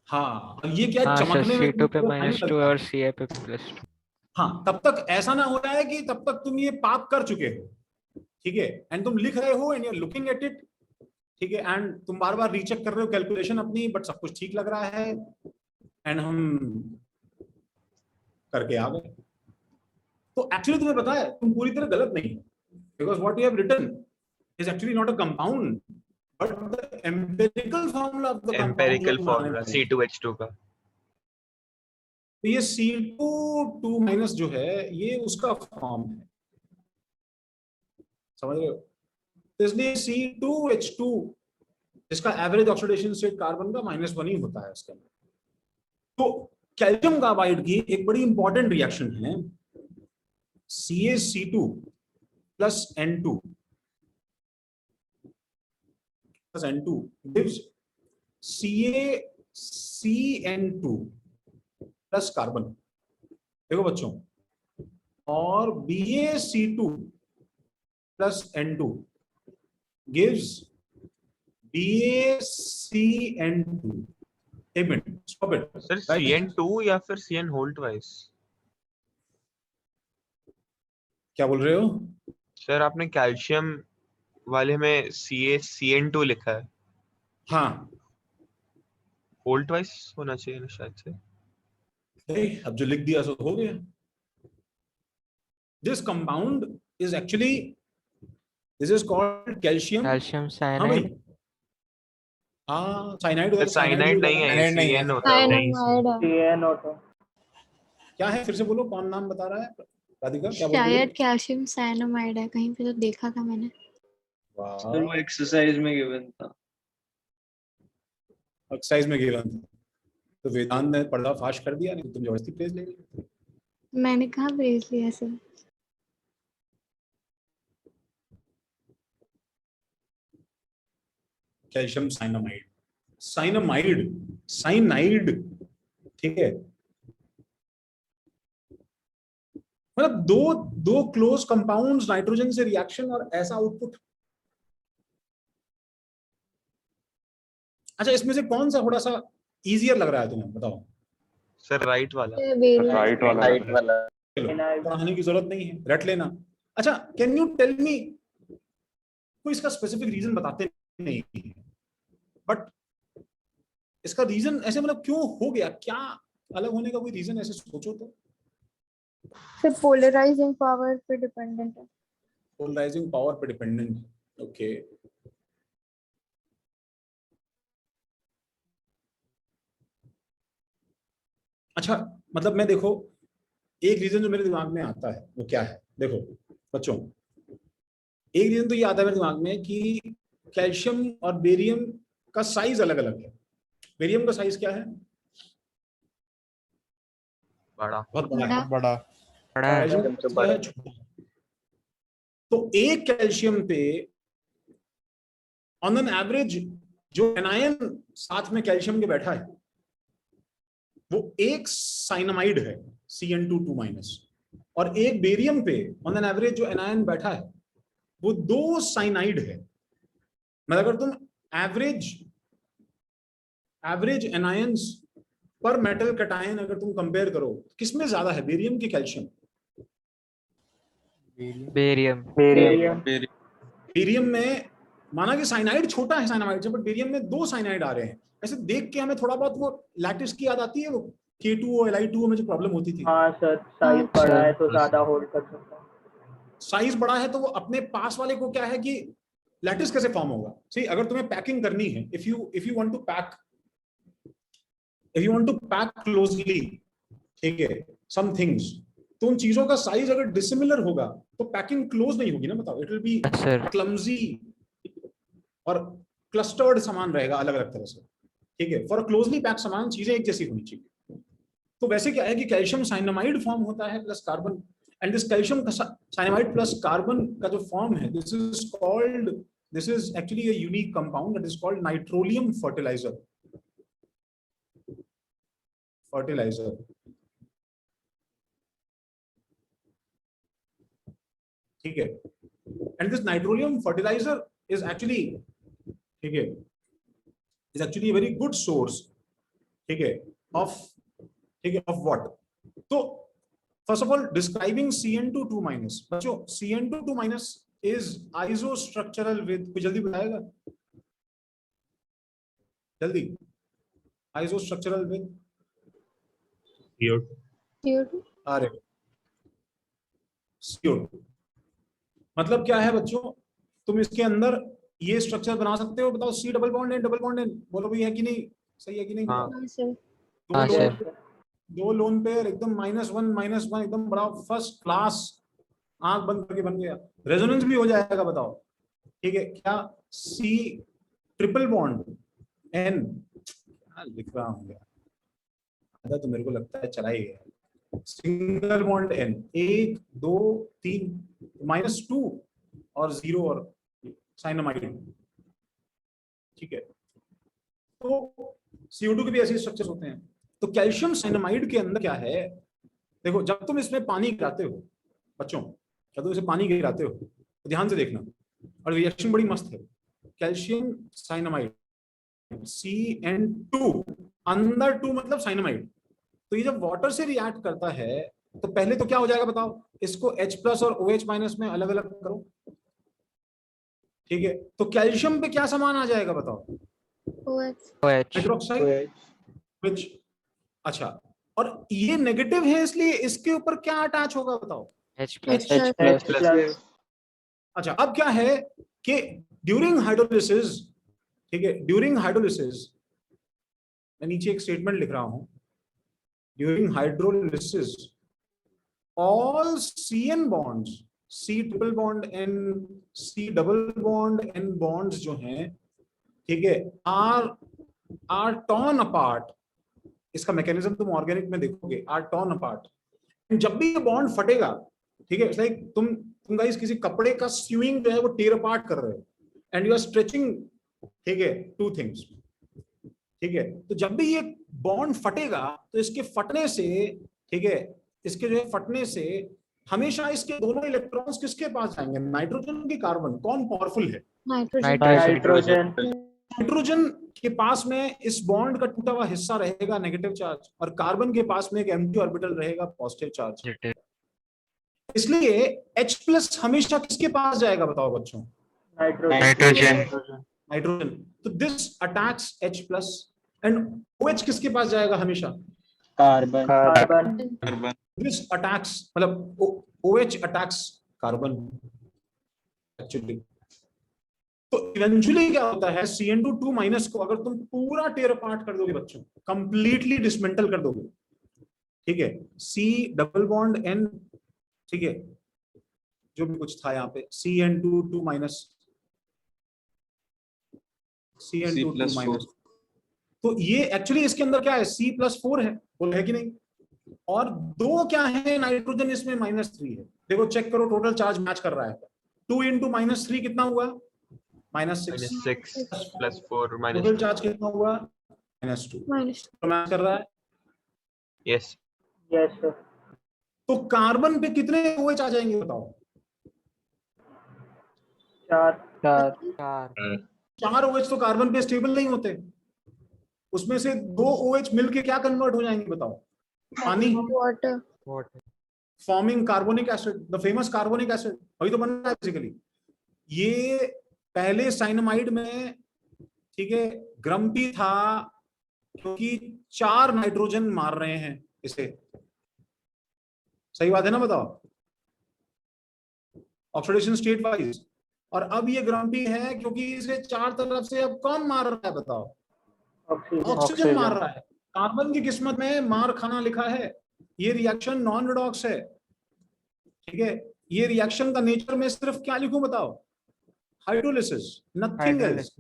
Speaker 1: हाँ, अब ये क्या
Speaker 2: हाँ सर,
Speaker 1: चमकने में
Speaker 2: C2 पे
Speaker 1: थोड़ा टाइम
Speaker 2: -2
Speaker 1: लगता है।
Speaker 2: और Ca पे +2।
Speaker 1: हाँ, तब तक ऐसा ना हो रहा है कि तब तक तुम ये पाप कर चुके हो, ठीक है, एंड तुम लिख रहे हो and you are looking at it, ठीक है, एंड तुम बार बार रीचेक कर रहे हो कैलकुलेशन अपनी, बट सब कुछ ठीक लग रहा है एंड हम करके आ गए। तो एक्चुअली तुम्हें पता है तुम पूरी तरह गलत नहीं, because what you have written is actually not a compound but the empirical formula of the compound
Speaker 7: empirical formula C2H2 का।
Speaker 1: तो ये C2 जो है ये उसका फॉर्म है, समझ रहे हो? तो इसलिए C2H2 इसका एवरेज ऑक्सीडेशन स्टेट कार्बन का -1 ही होता है इसके अंदर। तो कैल्शियम कार्बाइड की एक बड़ी इंपॉर्टेंट रिएक्शन है CaC2 plus N2 gives CaCN2 plus carbon. देखो बच्चों, और BaC2 plus N2 gives BaCN2। एक minute, stop it
Speaker 7: sir CN2 या फिर CN होल ट्वाइस?
Speaker 1: क्या बोल रहे हो?
Speaker 7: सर आपने कैल्शियम वाले में CN2 लिखा है,
Speaker 1: हाँ,
Speaker 7: होल ट्वाइस होना चाहिए ना शायद से।
Speaker 1: अब जो लिख दिया सो हो गया। This compound is actually, this is called calcium.
Speaker 2: Calcium
Speaker 1: हाँ भाई,
Speaker 2: साइनाइड।
Speaker 1: हाँ साइनाइड
Speaker 7: सर साइनाइड नहीं है,
Speaker 10: साइनाइड नहीं है।
Speaker 7: CN होता है।
Speaker 5: साइनामाइड है।
Speaker 1: क्या है, फिर से बोलो, कौन नाम बता रहा है? राधिका क्या बोल रही
Speaker 5: शायद
Speaker 1: है?
Speaker 5: कैल्शियम साइनामाइड है, कहीं पे तो देखा था मैंने।
Speaker 8: सर वो एक्सरसाइज में गिवन था।
Speaker 1: एक्सरसाइज में गिवन था तो वेदांत ने पर्दा फाश कर दिया, नहीं तो तुम जबरदस्ती प्लेस ले रही हो।
Speaker 5: मैंने कहाँ भेज लिया sir?
Speaker 1: Calcium cyanamide, cyanamide, cyanide, ठीक है, मतलब दो दो क्लोज कंपाउंड्स नाइट्रोजन से रिएक्शन और ऐसा आउटपुट। अच्छा, इसमें से कौन सा थोड़ा सा इजियर लग रहा है तुम्हें, बताओ?
Speaker 7: सर राइट वाला।
Speaker 11: राइट वाला
Speaker 1: चलो, पढ़ाने की जरूरत नहीं है, रट लेना। अच्छा, कैन यू टेल मी, कोई इसका स्पेसिफिक रीजन बताते नहीं है, बट इसका रीजन ऐसे मतलब क्यों हो गया, क्या अलग होने का कोई रीजन ऐसे सोचो तो?
Speaker 5: सर पोलराइजिंग पावर पे डिपेंडेंट है।
Speaker 1: पोलराइजिंग पावर पे डिपेंडेंट, ओके। अच्छा, मतलब मैं देखो, एक रीजन जो मेरे दिमाग में आता है वो क्या है, देखो बच्चों, एक रीजन तो ये आता है मेरे दिमाग में कि कैल्शियम और बेरियम का साइज अलग अलग है। बेरियम का साइज क्या है?
Speaker 7: बड़ा,
Speaker 1: बहुत बड़ा है,
Speaker 10: बड़ा।
Speaker 1: कैल्शियम का साइज है छोटा। तो एक कैल्शियम पे ऑन एन एवरेज जो एनायन साथ में कैल्शियम के बैठा है वो एक साइनामाइड है, Cn2 और एक बेरियम पे ऑन एन एवरेज जो एनायन बैठा है वो 2 साइनाइड है। मतलब अगर तुम एवरेज एनायंस पर मेटल कैटायन अगर तुम कंपेयर करो, किसमें ज्यादा है, बेरियम की कैल्शियम?
Speaker 2: बेरियम।
Speaker 1: बेरियम में माना कि साइनाइड छोटा है साइनामाइड से, बट बेरियम में 2 साइनाइड आ रहे हैं। ऐसे देख के हमें थोड़ा बहुत वो लैटिस की याद आती है, वो K2O Li2O में जो प्रॉब्लम होती थी।
Speaker 9: हाँ सर, साइज बड़ा है तो ज्यादा होल्ड कर सकता है।
Speaker 1: साइज बड़ा है तो वो अपने पास वाले को क्या है कि लैटिस कैसे फॉर्म होगा। सही, अगर तुम्हें पैकिंग करनी है, if you want to pack closely, ठीक है, सम थिंग्स, तो उन चीजों का साइज अगर डिसिमिलर होगा तो पैकिंग क्लोज नहीं होगी ना, बताओ। इट विल बी क्लमजी और क्लस्टर्ड सामान रहेगा अलग अलग तरह से, ठीक है। फॉर क्लोजली पैक सामान चीजें एक जैसी होनी चाहिए। तो वैसे क्या है कि कैल्शियम साइनामाइड फॉर्म होता है plus carbon, and this calcium cyanamide plus carbon का जो फॉर्म है, this is actually a unique compound that is called nitrolim fertiliser. ठीक है, and this nitrolim fertiliser is actually, ठीक है, is actually a very good source, ठीक है, of what? तो first of all describing Cn2 बच्चों, Cn2 is आइसोस्ट्रक्चरल with, कोई जल्दी बताएगा, जल्दी, आइसोस्ट्रक्चरल विद
Speaker 11: CO2।
Speaker 1: अरे CO2 मतलब क्या है बच्चों? तुम इसके अंदर ये स्ट्रक्चर बना सकते हो, बताओ। C डबल बॉन्ड N, बोलो भी है कि नहीं, सही है कि नहीं? दो लोन पेयर एकदम -1 एकदम बड़ा फर्स्ट क्लास, आंख बंद करके बन गया। रेजोनेंस भी हो जाएगा, बताओ, ठीक है। क्या C ट्रिपल बॉन्ड N, लिख रहा हूँ यार, तो मेरे को लगता है चला ही गया। सिंगल बॉन्ड N, 1 2 3 -2 और 0 और साइनामाइड, ठीक है। तो CO2 के भी ऐसे स्ट्रक्चर्स होते हैं। तो कैल्शियम साइनामाइड के अंदर क्या है, देखो, जब तुम इसमें पानी गिराते हो बच्चों, जब तुम इसे पानी गिराते हो तो ध्यान से देखना, और रिएक्शन बड़ी मस्त है। कैल्शियम साइनामाइड Cn2, अंदर 2 मतलब साइनामाइड। तो ये जब वाटर से रिएक्ट करता है तो पहले तो क्या हो जाएगा बताओ, इसको H+ और OH- में अलग अलग करो, ठीक है। तो कैल्शियम पे क्या सामान आ जाएगा बताओ? हाइड्रोक्साइड, विच, अच्छा, और ये नेगेटिव है इसलिए इसके ऊपर क्या अटैच होगा बताओ?
Speaker 11: H+।
Speaker 1: अच्छा, अब क्या है कि ड्यूरिंग हाइड्रोलिसिस, ठीक है, ड्यूरिंग हाइड्रोलिसिस, मैं नीचे एक स्टेटमेंट लिख रहा हूं, during hydrolysis all CN bonds, C triple bond N, C double bond N bonds जो हैं, ठीक है, आर टॉर्न अपार्ट। इसका मैकेनिज्म तुम ऑर्गेनिक में देखोगे, आर टॉर्न अपार्ट जब भी ये बॉन्ड फटेगा, ठीक है, लाइक तुम गाइस किसी कपड़े का स्यूइंग जो है वो टेयर अपार्ट कर रहे हो एंड यू आर स्ट्रेचिंग, ठीक है, टू थिंग्स, ठीक है। तो जब भी ये बॉन्ड फटेगा तो इसके फटने से, ठीक है, इसके जो है फटने से हमेशा इसके दोनों इलेक्ट्रॉन्स किसके पास जाएंगे, नाइट्रोजन की कार्बन, कौन पावरफुल है,
Speaker 9: नाइट्रोजन।
Speaker 1: नाइट्रोजन के पास में इस बॉन्ड का टूटा हुआ हिस्सा रहेगा नेगेटिव चार्ज, और कार्बन के पास में एक एम्प्टी ऑर्बिटल रहेगा पॉजिटिव चार्ज। इसलिए H+ हमेशा किसके पास जाएगा बताओ बच्चों, नाइट्रोजन। तो this attacks H+ and OH किसके पास जाएगा हमेशा,
Speaker 9: कार्बन।
Speaker 1: दिस अटैक्स, मतलब OH अटैक्स कार्बन एक्चुअली। तो इवेंचुअली क्या होता है, CN2 को अगर तुम पूरा टेयर अपार्ट कर दोगे बच्चों, कंप्लीटली डिसमेंटल कर दोगे, ठीक है, C डबल बॉन्ड N, ठीक है, जो भी कुछ था यहाँ पे CN2 CN2 तो ये एक्चुअली इसके अंदर क्या है, C+4 है, बोल है कि नहीं, और 2 क्या है नाइट्रोजन, इसमें -3 है। देखो चेक करो, टोटल चार्ज मैच कर रहा है, 2 × -3 कितना हुआ, -6
Speaker 7: +4
Speaker 1: टोटल चार्ज कितना हुआ, -2 तो मैच कर रहा है।
Speaker 7: Yes
Speaker 9: yes sir.
Speaker 1: तो कार्बन पे कितने OH आ जाएंगे बताओ, 4 OH तो कार्बन पे स्टेबल नहीं होते, उसमें से 2 OH मिलके क्या कन्वर्ट हो जाएंगे बताओ, पानी,
Speaker 5: water,
Speaker 1: forming carbonic acid, the famous carbonic acid, वही तो बन रहा है बेसिकली। ये पहले साइनामाइड में, ठीक है, ग्रम्पी था क्योंकि 4 नाइट्रोजन मार रहे हैं इसे, सही बात है ना, बताओ, ऑक्सीडेशन स्टेट वाइज। और अब ये ग्रम्पी है क्योंकि इसे 4 तरफ से अब कौन मार रहा है बताओ, ऑक्सीजन मार रहा है। कार्बन की किस्मत में मार खाना लिखा है, ये रिएक्शन नॉन रिडॉक्स है, ठीक है, ये रिएक्शन का नेचर में सिर्फ क्या लिखूं बताओ, hydrolysis, nothing else,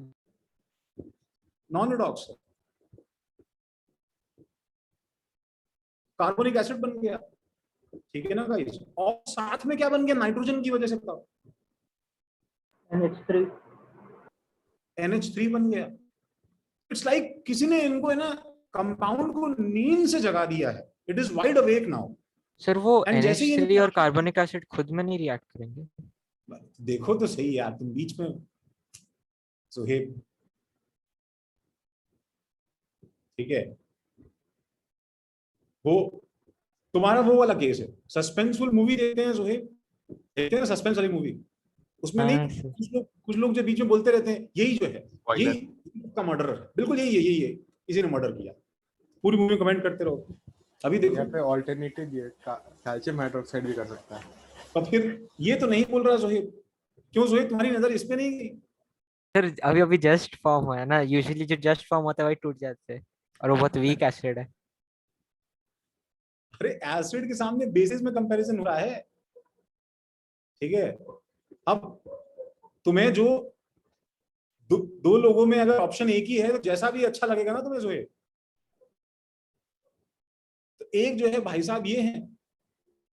Speaker 1: non redox है, कार्बोनिक एसिड बन गया, ठीक है ना गाइस, और साथ में क्या बन गया नाइट्रोजन की वजह से बताओ, NH3 बन गया। इट्स लाइक किसी ने इनको है ना कंपाउंड को नींद से जगा दिया है, it is wide awake now.
Speaker 2: Sir वो
Speaker 1: And जैसे ही
Speaker 2: NH3 और कार्बोनिक एसिड खुद में नहीं रिएक्ट करेंगे,
Speaker 1: देखो तो सही यार, तुम बीच में सुहेब, ठीक है, वो तुम्हारा वो वाला केस है, सस्पेंसफुल मूवी देखते हैं सुहेब, देखते हैं सस्पेंस वाली मूवी, उसमें नहीं कुछ लोग जो बीच में बोलते रहते हैं यही जो है, यही का मर्डर है, बिल्कुल यही है, किसी ने मर्डर किया, पूरी मूवी कमेंट करते रहो। अभी देखो
Speaker 10: यहाँ पे ऑल्टरनेटिव ये कैल्शियम हाइड्रोक्साइड भी कर सकता है।
Speaker 1: तो फिर ये तो नहीं बोल रहा सोहेब, क्यों सोहेब तुम्हारी नजर इस पे नहीं गई?
Speaker 2: सर अभी जस्ट फॉर्म हुआ है ना, यूजुअली जो जस्ट फॉर्म होता है वही टूट जाते हैं, और वो बहुत वीक एसिड है।
Speaker 1: अरे एसिड के सामने बेसिस में कंपैरिजन हो रहा है, ठीक है। अब तुम्हें जो दो लोगों में अगर ऑप्शन एक ही है तो जैसा भी अच्छा लगेगा ना तुम्हें सोहेब, तो एक जो है भाई साहब ये हैं,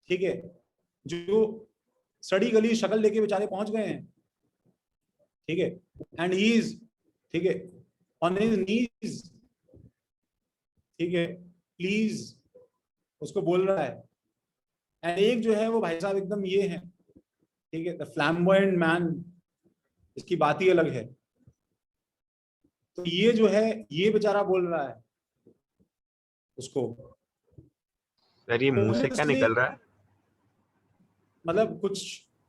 Speaker 1: ठीक है, जो सड़ी गली शक्ल लेके बेचारे पहुंच गए हैं, ठीक है, एंड ही इज, ठीक है, ऑन हिज नीज, ठीक है, प्लीज उसको बोल रहा है, एंड एक जो है वो भाई साहब एकदम ये है, ठीक है, द फ्लैम्बॉयंट मैन, इसकी बात ही अलग है। तो ये जो है ये बेचारा बोल रहा है उसको,
Speaker 7: सर ये मुंह से क्या निकल रहा है,
Speaker 1: मतलब कुछ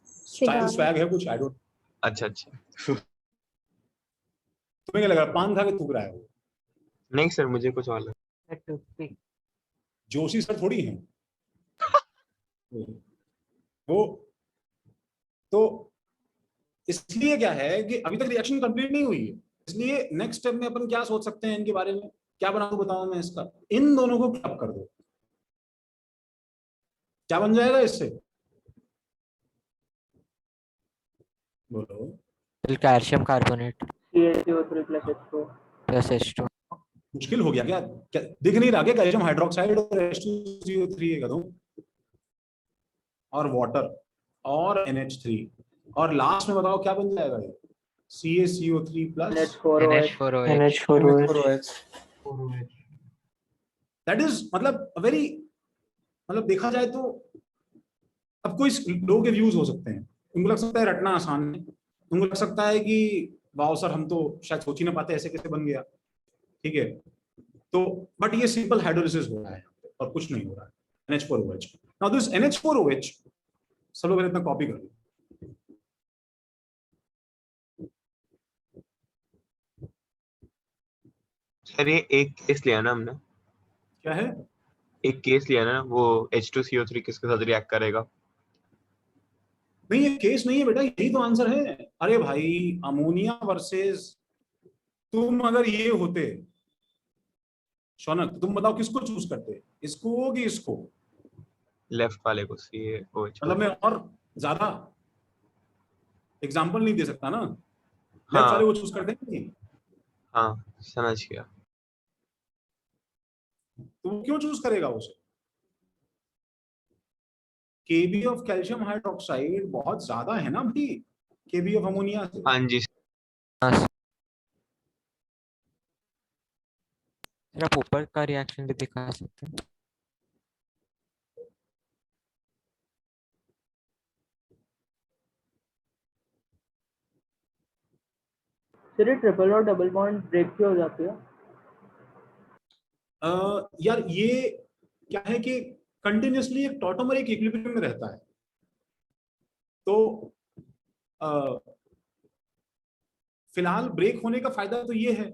Speaker 1: स्टाइल स्वैग है कुछ, आई डोंट।
Speaker 7: अच्छा
Speaker 1: तुम्हें क्या लग रहा है, पान खा के थूक रहा है वो?
Speaker 7: नहीं सर, मुझे कुछ और लगा।
Speaker 1: जोशी सर थोड़ी हैं वो। तो इसलिए क्या है कि अभी तक रिएक्शन कंप्लीट नहीं हुई है, इसलिए नेक्स्ट स्टेप में अपन क्या सोच सकते हैं इनके बारे में, क्या बना दूं बताऊं मैं इसका, इन दोनों को क्लब कर दो, क्या बन जाएगा इससे, बोलो।
Speaker 2: कैल्शियम कार्बोनेट
Speaker 9: CaCO3 + H2
Speaker 1: मुश्किल हो गया क्या, क्या दिख नहीं रहा क्या, कैल्शियम हाइड्रोक्साइड और H2CO3 का तुम और वाटर और NH3 और लास्ट में बताओ क्या बन जाएगा ये CaCO3 plus
Speaker 2: NH4OH
Speaker 9: NH4OH
Speaker 1: that is मतलब वेरी मतलब देखा जाए तो अब कोई लोगों के व्यूज हो सकते हैं, उनको लग सकता है रटना आसान है, उनको लग सकता है कि वाह सर हम तो शायद सोच ही ना पाते ऐसे कैसे बन गया, ठीक है। तो बट ये सिंपल हाइड्रोलिसिस हो रहा है और कुछ नहीं हो रहा है। NH4OH नाउ दिस NH4OH सब लोग इतना कॉपी कर लो।
Speaker 7: सर ये एक केस लिया ना हमने,
Speaker 1: क्या है
Speaker 7: एक केस लिया ना, वो H2CO3 किसके साथ रिएक्ट करेगा?
Speaker 1: नहीं ये केस नहीं है बेटा, यही तो आंसर है। अरे भाई अमोनिया वर्सेस, तुम अगर ये होते शौनक तुम बताओ किसको चूज करते, इसको कि इसको?
Speaker 7: लेफ्ट वाले को CaOH।
Speaker 1: मतलब मैं और ज्यादा एग्जांपल नहीं दे सकता ना, लेफ्ट
Speaker 7: हाँ
Speaker 1: वाले को चूज करते हैं नहीं?
Speaker 7: हाँ समझ गया।
Speaker 1: तो क्यों चूज करेगा उसे? Kb ऑफ कैल्शियम हाइड्रोक्साइड बहुत ज्यादा है ना भाई Kb ऑफ अमोनिया से।
Speaker 7: हाँ जी
Speaker 2: सर आप ऊपर का रिएक्शन भी दिखा सकते हैं।
Speaker 9: सर ये ट्रिपल और डबल बॉन्ड ब्रेक क्यों हो जाती है?
Speaker 1: यार ये क्या है कि कंटिन्यूअसली एक टॉटोमर एक इक्विलिब्रियम में रहता है, तो फिलहाल ब्रेक होने का फायदा तो ये है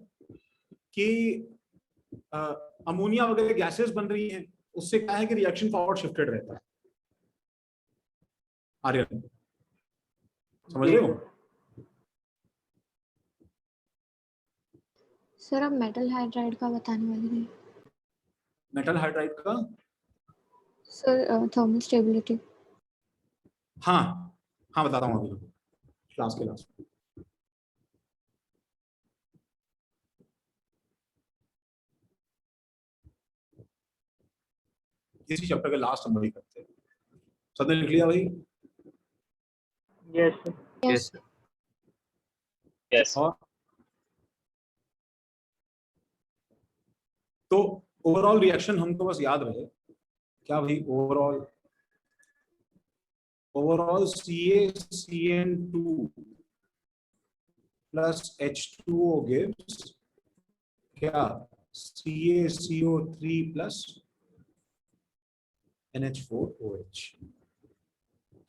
Speaker 1: कि अमोनिया वगैरह गैसेस बन रही हैं, उससे क्या है कि रिएक्शन फॉरवर्ड शिफ्टेड रहता है। आर्यन समझ रहे हो?
Speaker 5: सर अब मेटल हाइड्राइड का बताने वाले हैं
Speaker 1: मेटल हाइड्राइड का
Speaker 5: सर, थर्मल स्टेबिलिटी।
Speaker 1: हाँ हाँ बताता हूँ अभी क्लास के लास्ट में। इसी चैप्टर के लास्ट हम वही करते हैं। सबने लिख लिया भाई?
Speaker 9: यस
Speaker 5: यस
Speaker 11: यस
Speaker 1: और तो ओवरऑल रिएक्शन हमको बस याद रहे क्या भाई, overall CaCN2 plus H2O gives क्या CaCO3 plus NH4OH,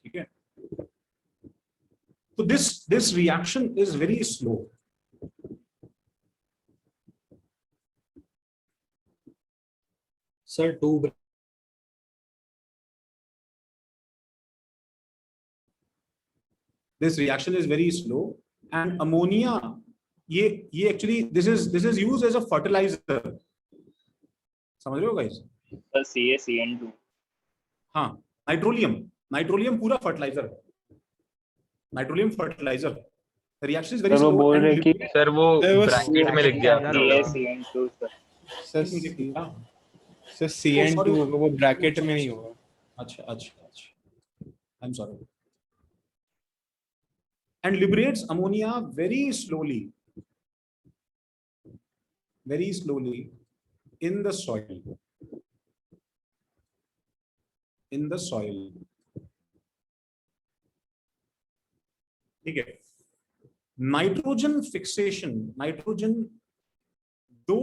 Speaker 1: ठीक है। तो this reaction is very slow.
Speaker 3: Sir too
Speaker 1: This reaction is very slow and ammonia ये actually this is used as a fertilizer, समझ रहे हो guys?
Speaker 11: सर CaCN2
Speaker 1: हाँ नाइट्रोलियम पूरा फर्टिलाइजर है, नाइट्रोलियम फर्टिलाइजर है। The reaction is very
Speaker 9: sir वो
Speaker 1: slow
Speaker 9: बोल
Speaker 1: and
Speaker 9: रहे कि
Speaker 7: सर वो ब्रैकेट में लिख दिया
Speaker 11: CaCN2 सर
Speaker 10: सर CN2 होगा, वो ब्रैकेट में नहीं होगा।
Speaker 1: अच्छा I'm sorry. And liberates ammonia very slowly in the soil. ठीक है। नाइट्रोजन फिक्सेशन, नाइट्रोजन दो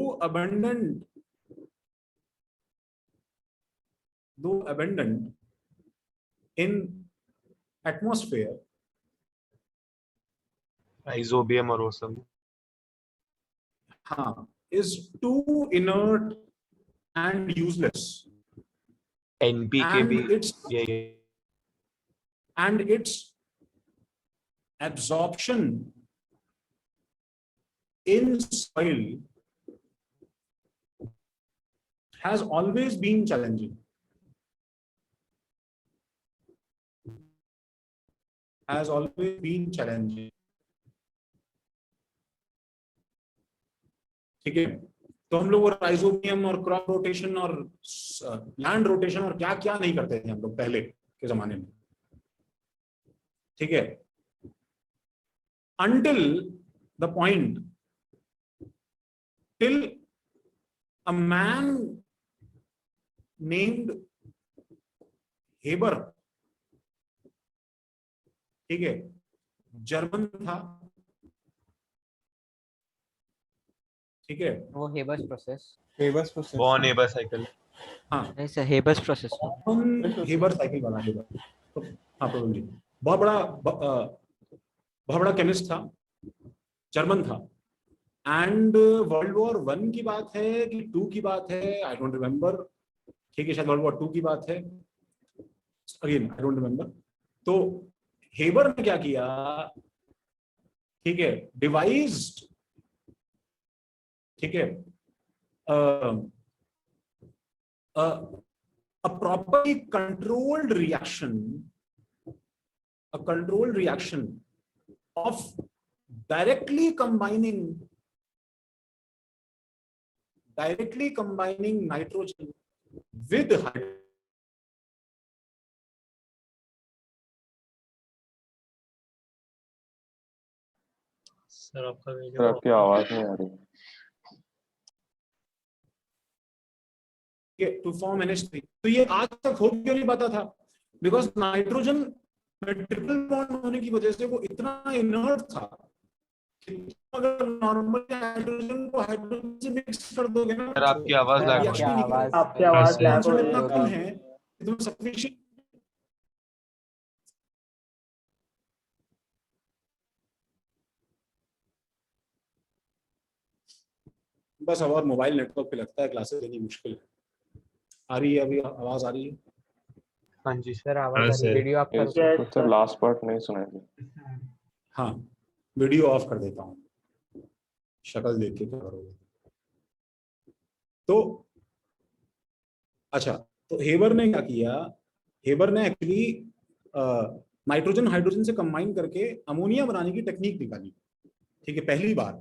Speaker 1: abundant in atmosphere
Speaker 7: राइजोबियम और वो सब।
Speaker 1: हाँ is too inert and useless
Speaker 7: NPK भी यही है।
Speaker 1: and its absorption in soil has always been challenging. ठीक है। तो हम लोग राइजोबियम और क्रॉप रोटेशन और लैंड रोटेशन और क्या क्या नहीं करते थे हम लोग पहले, के जमाने में, ठीक है, until the point till a man named Haber, ठीक है, जर्मन था, ठीक है,
Speaker 2: वो Haber's process,
Speaker 7: Born Haber cycle,
Speaker 1: हाँ
Speaker 2: नहीं sir, Haber's process
Speaker 1: Haber cycle वाला हेबर, तो हाँ प्रवीण जी, बहुत बड़ा केमिस्ट था, जर्मन था, एंड वर्ल्ड वॉर 1 की बात है कि 2 की बात है, आई डोंट रिमेम्बर, ठीक है, शायद वर्ल्ड वॉर 2 की बात है, अगेन आई डोंट रिमेम्बर। तो हेबर ने क्या किया, ठीक है, डिवाइज्ड, ठीक है, a properly controlled reaction, a controlled reaction of directly combining nitrogen with hydrogen.
Speaker 3: Sir आपका
Speaker 11: सर
Speaker 3: वीडियो
Speaker 11: आपकी आवाज नहीं आ रही।
Speaker 1: टू फॉर्म NH3, तो ये आज तक हो क्यों नहीं पता था, बिकॉज नाइट्रोजन में ट्रिपल बॉन्ड होने की वजह से वो इतना इनर्ट था कि अगर नॉर्मल हाइड्रोजन को हाइड्रोजन से मिक्स कर दोगे ना,
Speaker 7: सर आपकी आवाज लैग हो रही है।
Speaker 9: आपकी आवाज लैग हो रही
Speaker 1: इतना कम
Speaker 9: है।
Speaker 1: है तो सफिशिएंट, बस अब और मोबाइल नेटवर्क पे लगता है क्लासेस लेनी मुश्किल है। आ रही है अभी आवाज आ रही है?
Speaker 2: हाँ जी सर,
Speaker 6: हाँ
Speaker 2: आवाज आ रही
Speaker 6: सर।
Speaker 2: है, वीडियो आप करो।
Speaker 11: सर लास्ट पार्ट नहीं सुनाई दी।
Speaker 1: हाँ, वीडियो ऑफ कर देता हूँ, शक्ल देख के क्या करोगे। तो अच्छा, तो हेबर ने क्या किया, हेबर ने एक्चुअली नाइट्रोजन हाइड्रोजन से कंबाइन करके अमोनिया बनाने की टेक्निक निकाली, ठीक है, पहली बार,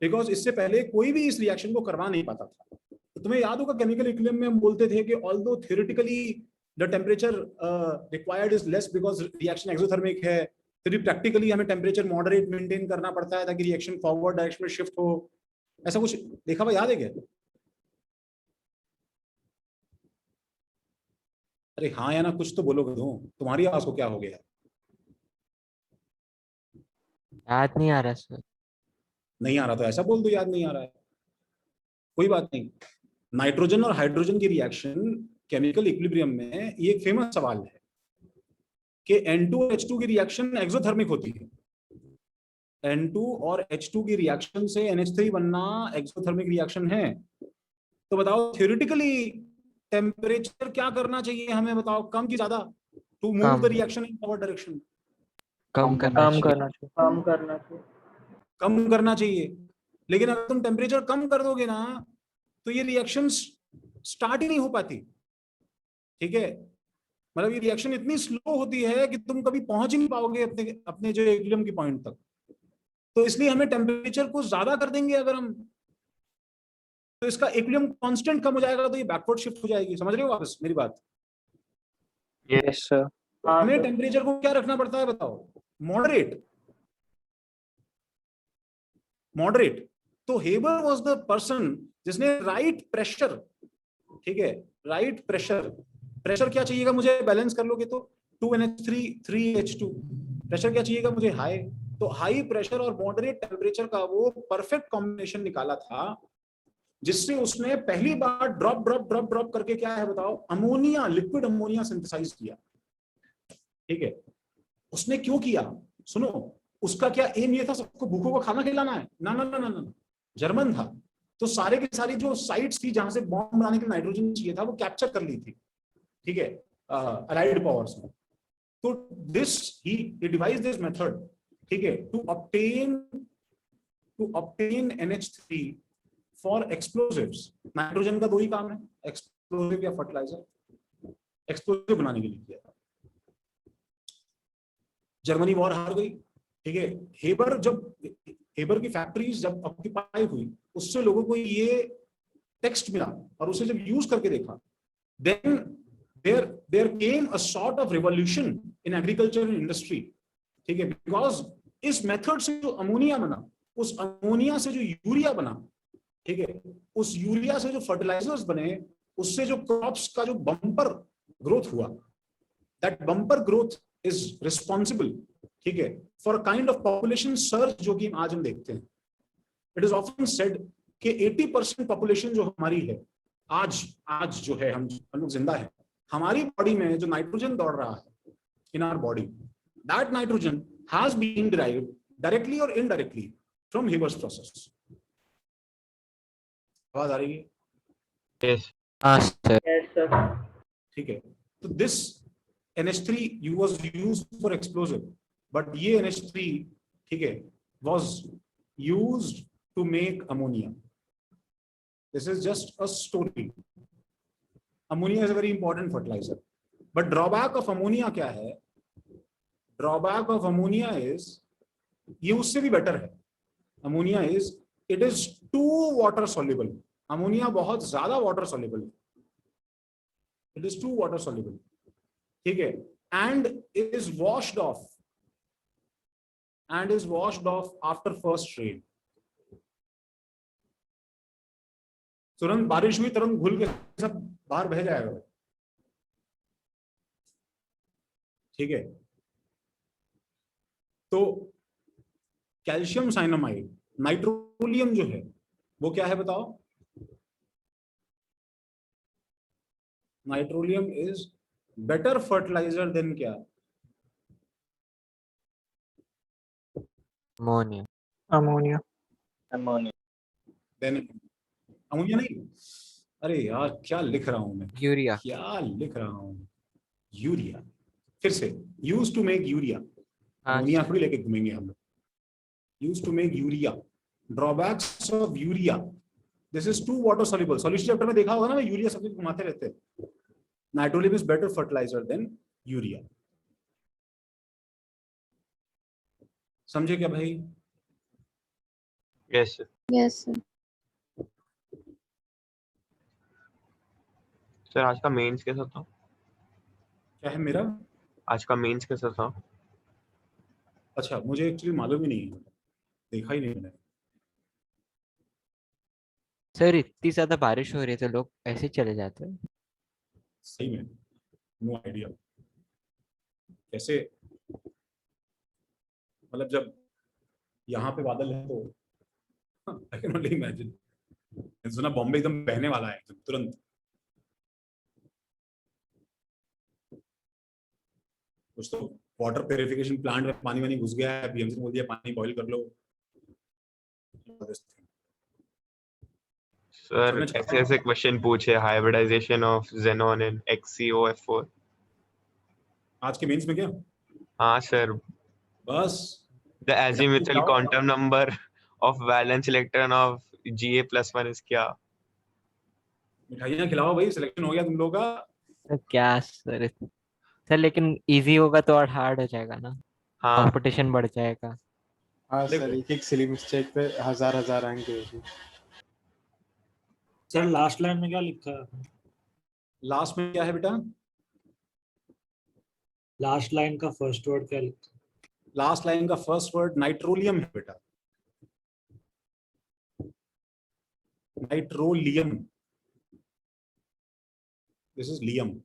Speaker 1: बिकॉज इससे पहले कोई भी इस रिएक्शन को करवा नहीं पाता था। तो तुम्हें याद होगा केमिकल इक्विलिब्रियम में हम बोलते थे कि although theoretically the temperature required is less because reaction exothermic है, फिर भी प्रैक्टिकली हमें टेम्परेचर मॉडरेट मेंटेन करना पड़ता है ताकि रिएक्शन फॉरवर्ड डायरेक्शन में शिफ्ट हो। ऐसा कुछ देखा हुआ याद है क्या? अरे हाँ या ना, कुछ तो बोलोगे तुम, तुम्हारी आवाज को क्या हो गया?
Speaker 2: याद नहीं आ रहा सर।
Speaker 1: नहीं आ रहा तो ऐसा बोल दो याद नहीं आ रहा है, कोई बात नहीं। नाइट्रोजन और हाइड्रोजन की रिएक्शन केमिकल इक्विलिब्रियम में ये एक फेमस सवाल है कि N2 और H2 की रिएक्शन एक्सोथर्मिक होती है, N2 और H2 की रिएक्शन से NH3 बनना एक्सोथर्मिक रिएक्शन है। तो बताओ थ्योरेटिकली टेम्परेचर क्या करना चाहिए हमें, बताओ, कम की ज्यादा, to move the reaction in forward direction?
Speaker 2: कम
Speaker 1: करना चाहिए। लेकिन अगर तुम टेम्परेचर कम कर दोगे ना तो ये रिएक्शन स्टार्ट ही नहीं हो पाती, ठीक है, मतलब ये रिएक्शन इतनी स्लो होती है कि तुम कभी पहुंच ही नहीं पाओगे अपने जो इक्विलिब्रियम की पॉइंट तक। तो इसलिए हमें टेम्परेचर को ज्यादा कर देंगे अगर हम, तो इसका इक्विलिब्रियम कांस्टेंट कम हो जाएगा, तो ये बैकवर्ड शिफ्ट हो जाएगी। समझ रहे हो वापस मेरी बात?
Speaker 11: Yes sir.
Speaker 1: हमें टेम्परेचर को क्या रखना पड़ता है बताओ? मॉडरेट। तो हेबर वाज द पर्सन जिसने राइट प्रेशर, ठीक है, राइट प्रेशर क्या चाहिएगा मुझे, बैलेंस कर लोगे तो 2NH3 3H2, प्रेशर क्या चाहिएगा मुझे, हाई। तो हाई प्रेशर और मॉडरेट टेम्परेचर का वो परफेक्ट कॉम्बिनेशन निकाला था, जिससे उसने पहली बार ड्रॉप करके क्या है बताओ, अमोनिया, लिक्विड अमोनिया सिंथेसाइज किया, ठीक है। उसने क्यों किया सुनो, उसका क्या एम ये था सबको भूखों को खाना खिलाना है? ना ना ना ना ना, जर्मन था तो सारे की सारी जो साइट्स थी जहां से बॉम्ब बनाने के लिए नाइट्रोजन चाहिए था वो कैप्चर कर ली थी, ठीक है, अलाइड पावर्स में। तो this he devise this method, ठीक है, to obtain NH3 for explosives. Nitrogen का दो ही काम है, एक्सप्लोसिव या फर्टिलाइजर, एक्सप्लोसिव बनाने के लिए किया था। जर्मनी वॉर हार गई, ठीक है। हेबर की फैक्ट्रीज जब ऑक्यूपाई हुई, उससे लोगों को ये टेक्स्ट मिला और उसे जब यूज करके देखा, then there came a sort of revolution in agriculture and industry, ठीक है, because इस मेथड से जो अमोनिया बना, उस अमोनिया से जो यूरिया बना, ठीक है, उस यूरिया से जो फर्टिलाइजर्स बने, उससे जो क्रॉप्स का जो बम्पर ग्रोथ हुआ, that bumper growth is responsible, ठीक है, for kind of population search जो कि आज हम देखते हैं. इट इज ऑफन सेड कि 80% पॉपुलेशन जो हमारी है आज जो है, हम लोग जिंदा है, हमारी बॉडी में जो नाइट्रोजन दौड़ रहा है in our body, that nitrogen has been derived directly और इनडायरेक्टली फ्रॉम हेबर्स प्रोसेस. आवाज आ रही है?
Speaker 7: Yes.
Speaker 9: Yes, sir.
Speaker 1: ठीक है, तो this NH3 was used for explosive, but ये NH3, ठीक है, was used to make ammonia. This is just a story. Ammonia is a very important fertilizer, but drawback of ammonia क्या है? Drawback of ammonia is, ये उससे भी better है. Ammonia is, it is too water soluble. Ammonia बहुत ज्यादा water soluble है. It is too water soluble, ठीक है, and is washed off after first rain. तुरंत बारिश हुई, तुरंत घुल के सब बाहर बह जाएगा, ठीक है. तो कैल्शियम साइनामाइड, नाइट्रोलियम जो है वो क्या है बताओ? नाइट्रोलियम इज बेटर फर्टिलाइजर देन क्या?
Speaker 2: अमोनिया.
Speaker 11: अमोनिया
Speaker 1: देन अमोनिया नहीं, अरे यार क्या लिख रहा हूं मैं,
Speaker 2: यूरिया.
Speaker 1: क्या लिख रहा हूं, यूरिया. फिर से, use to make urea. Ammonia थोड़ी लेके घूमेंगे हम लोग. Use to make urea. Drawbacks of urea, this is too water soluble. Solution chapter में देखा होगा ना, यूरिया सब घुमाते रहते हैं. Nitrolim is better fertilizer than urea. समझे क्या भाई?
Speaker 7: Yes, sir.
Speaker 5: Yes, sir.
Speaker 7: Sir आज का मेंस कैसा था?
Speaker 1: क्या है मेरा?
Speaker 7: आज का मेंस कैसा था?
Speaker 1: अच्छा, मुझे एक्चुअली मालूम ही नहीं है, देखा ही नहीं मैंने.
Speaker 2: सर इतनी ज्यादा बारिश हो रही है तो लोग ऐसे चले जाते हैं.
Speaker 1: सही में नो आइडिया कैसे, मतलब जब यहाँ पे बादल है तो आई कैन ओनली इमेजिन. सुना बॉम्बे एकदम बहने वाला है तुरंत. कुछ तो वाटर प्यूरिफिकेशन प्लांट में पानी घुस गया है, बीएमसी ने बोल दिया पानी बॉईल कर लो.
Speaker 7: सर ऐसे क्वेश्चन पूछे, hybridisation of xenon in XeOF4.
Speaker 1: आज के मेंस में क्या?
Speaker 7: हाँ सर.
Speaker 1: बस
Speaker 7: The azimuthal quantum number of valence electron of Ga+1 is क्या?
Speaker 1: मिठाइयाँ खिलाओ भाई, सिलेक्शन हो गया तुम लोगों का.
Speaker 2: सर क्या सर लेकिन इजी होगा तो और हार्ड हो जाएगा ना.
Speaker 7: हाँ.
Speaker 2: कंपटीशन बढ़ जाएगा.
Speaker 10: हाँ सर, एक सिली मिस्टेक पे हजार अंक देगी.
Speaker 3: सर लास्ट लाइन में क्या लिखा है?
Speaker 1: लास्ट में क्या है बेटा?
Speaker 3: लास्ट लाइन का फर्स्ट वर्ड क्या लिखा?
Speaker 1: लास्ट लाइन का फर्स्ट वर्ड नाइट्रोलियम है बेटा. नाइट्रोलियम, दिस इज लियम.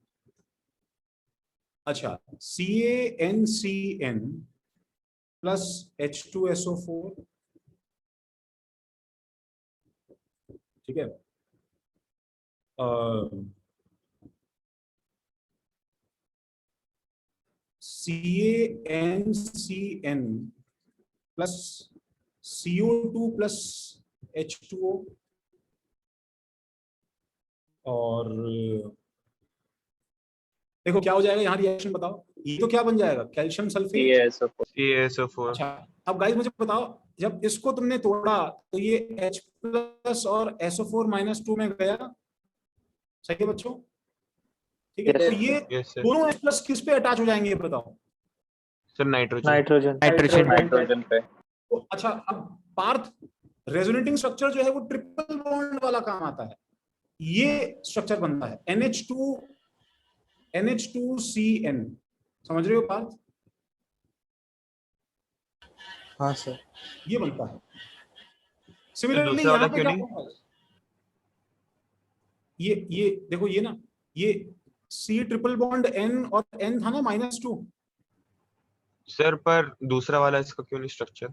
Speaker 1: अच्छा, CaNCN प्लस H2SO4, ठीक है. CaNCN plus CO2 plus H2O, और देखो क्या हो जाएगा यहाँ रिएक्शन बताओ. ये तो क्या बन जाएगा? Calcium sulphate
Speaker 7: CaSO4.
Speaker 1: अच्छा, अब गाइस मुझे बताओ, जब इसको तुमने तोड़ा तो ये H प्लस और SO4-2 में गया. सही है बच्चों? ठीक है. तो ये दोनों H प्लस किस पे अटैच हो जाएंगे ये बताओ?
Speaker 7: सर नाइट्रोजन
Speaker 11: पे.
Speaker 1: तो अच्छा, अब पार्थ रेजोनेटिंग स्ट्रक्चर जो है वो ट्रिपल बॉन्ड वाला काम आता है. ये स्ट्रक्चर बनता है NH2 NH2CN, समझ रहे हो बात?
Speaker 10: हाँ सर।
Speaker 1: ये बनता है। सिमिलरली
Speaker 7: दूसरा वाला
Speaker 1: यहाँ पे
Speaker 7: क्यों
Speaker 1: क्या
Speaker 7: नहीं?
Speaker 1: होगा, ये देखो, ये ना, ये C ट्रिपल बॉन्ड N और N था ना -2,
Speaker 7: सर पर दूसरा वाला इसका क्यों नहीं स्ट्रक्चर?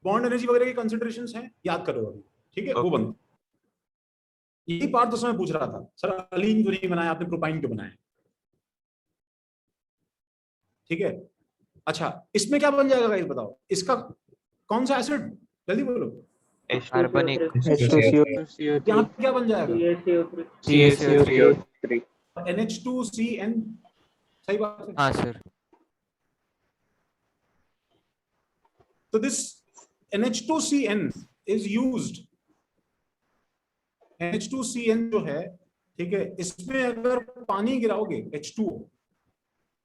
Speaker 1: बॉन्ड एनर्जी वगैरह की कंसिडरेशंस हैं, याद करो अभी, ठीक है? वो
Speaker 7: Okay.
Speaker 1: बनता, यही पार्ट तो मैं पूछ रहा था सर, अलीन क्यों नहीं बनाया आपने, प्रोपाइन क्यों बनाया? ठीक है, अच्छा इसमें क्या बन जाएगा गाइस, बताओ इसका कौन सा एसिड, जल्दी बोलो।
Speaker 2: कार्बनिक
Speaker 9: H2CO3
Speaker 1: यहाँ पे क्या बन जाएगा?
Speaker 9: CaCO3
Speaker 2: CaCO3
Speaker 1: NH2CN, सही बात है।
Speaker 2: हाँ सर।
Speaker 1: तो this NH2CN is used, NH2CN जो है, ठीक है, इसमें अगर पानी गिराओगे H2O,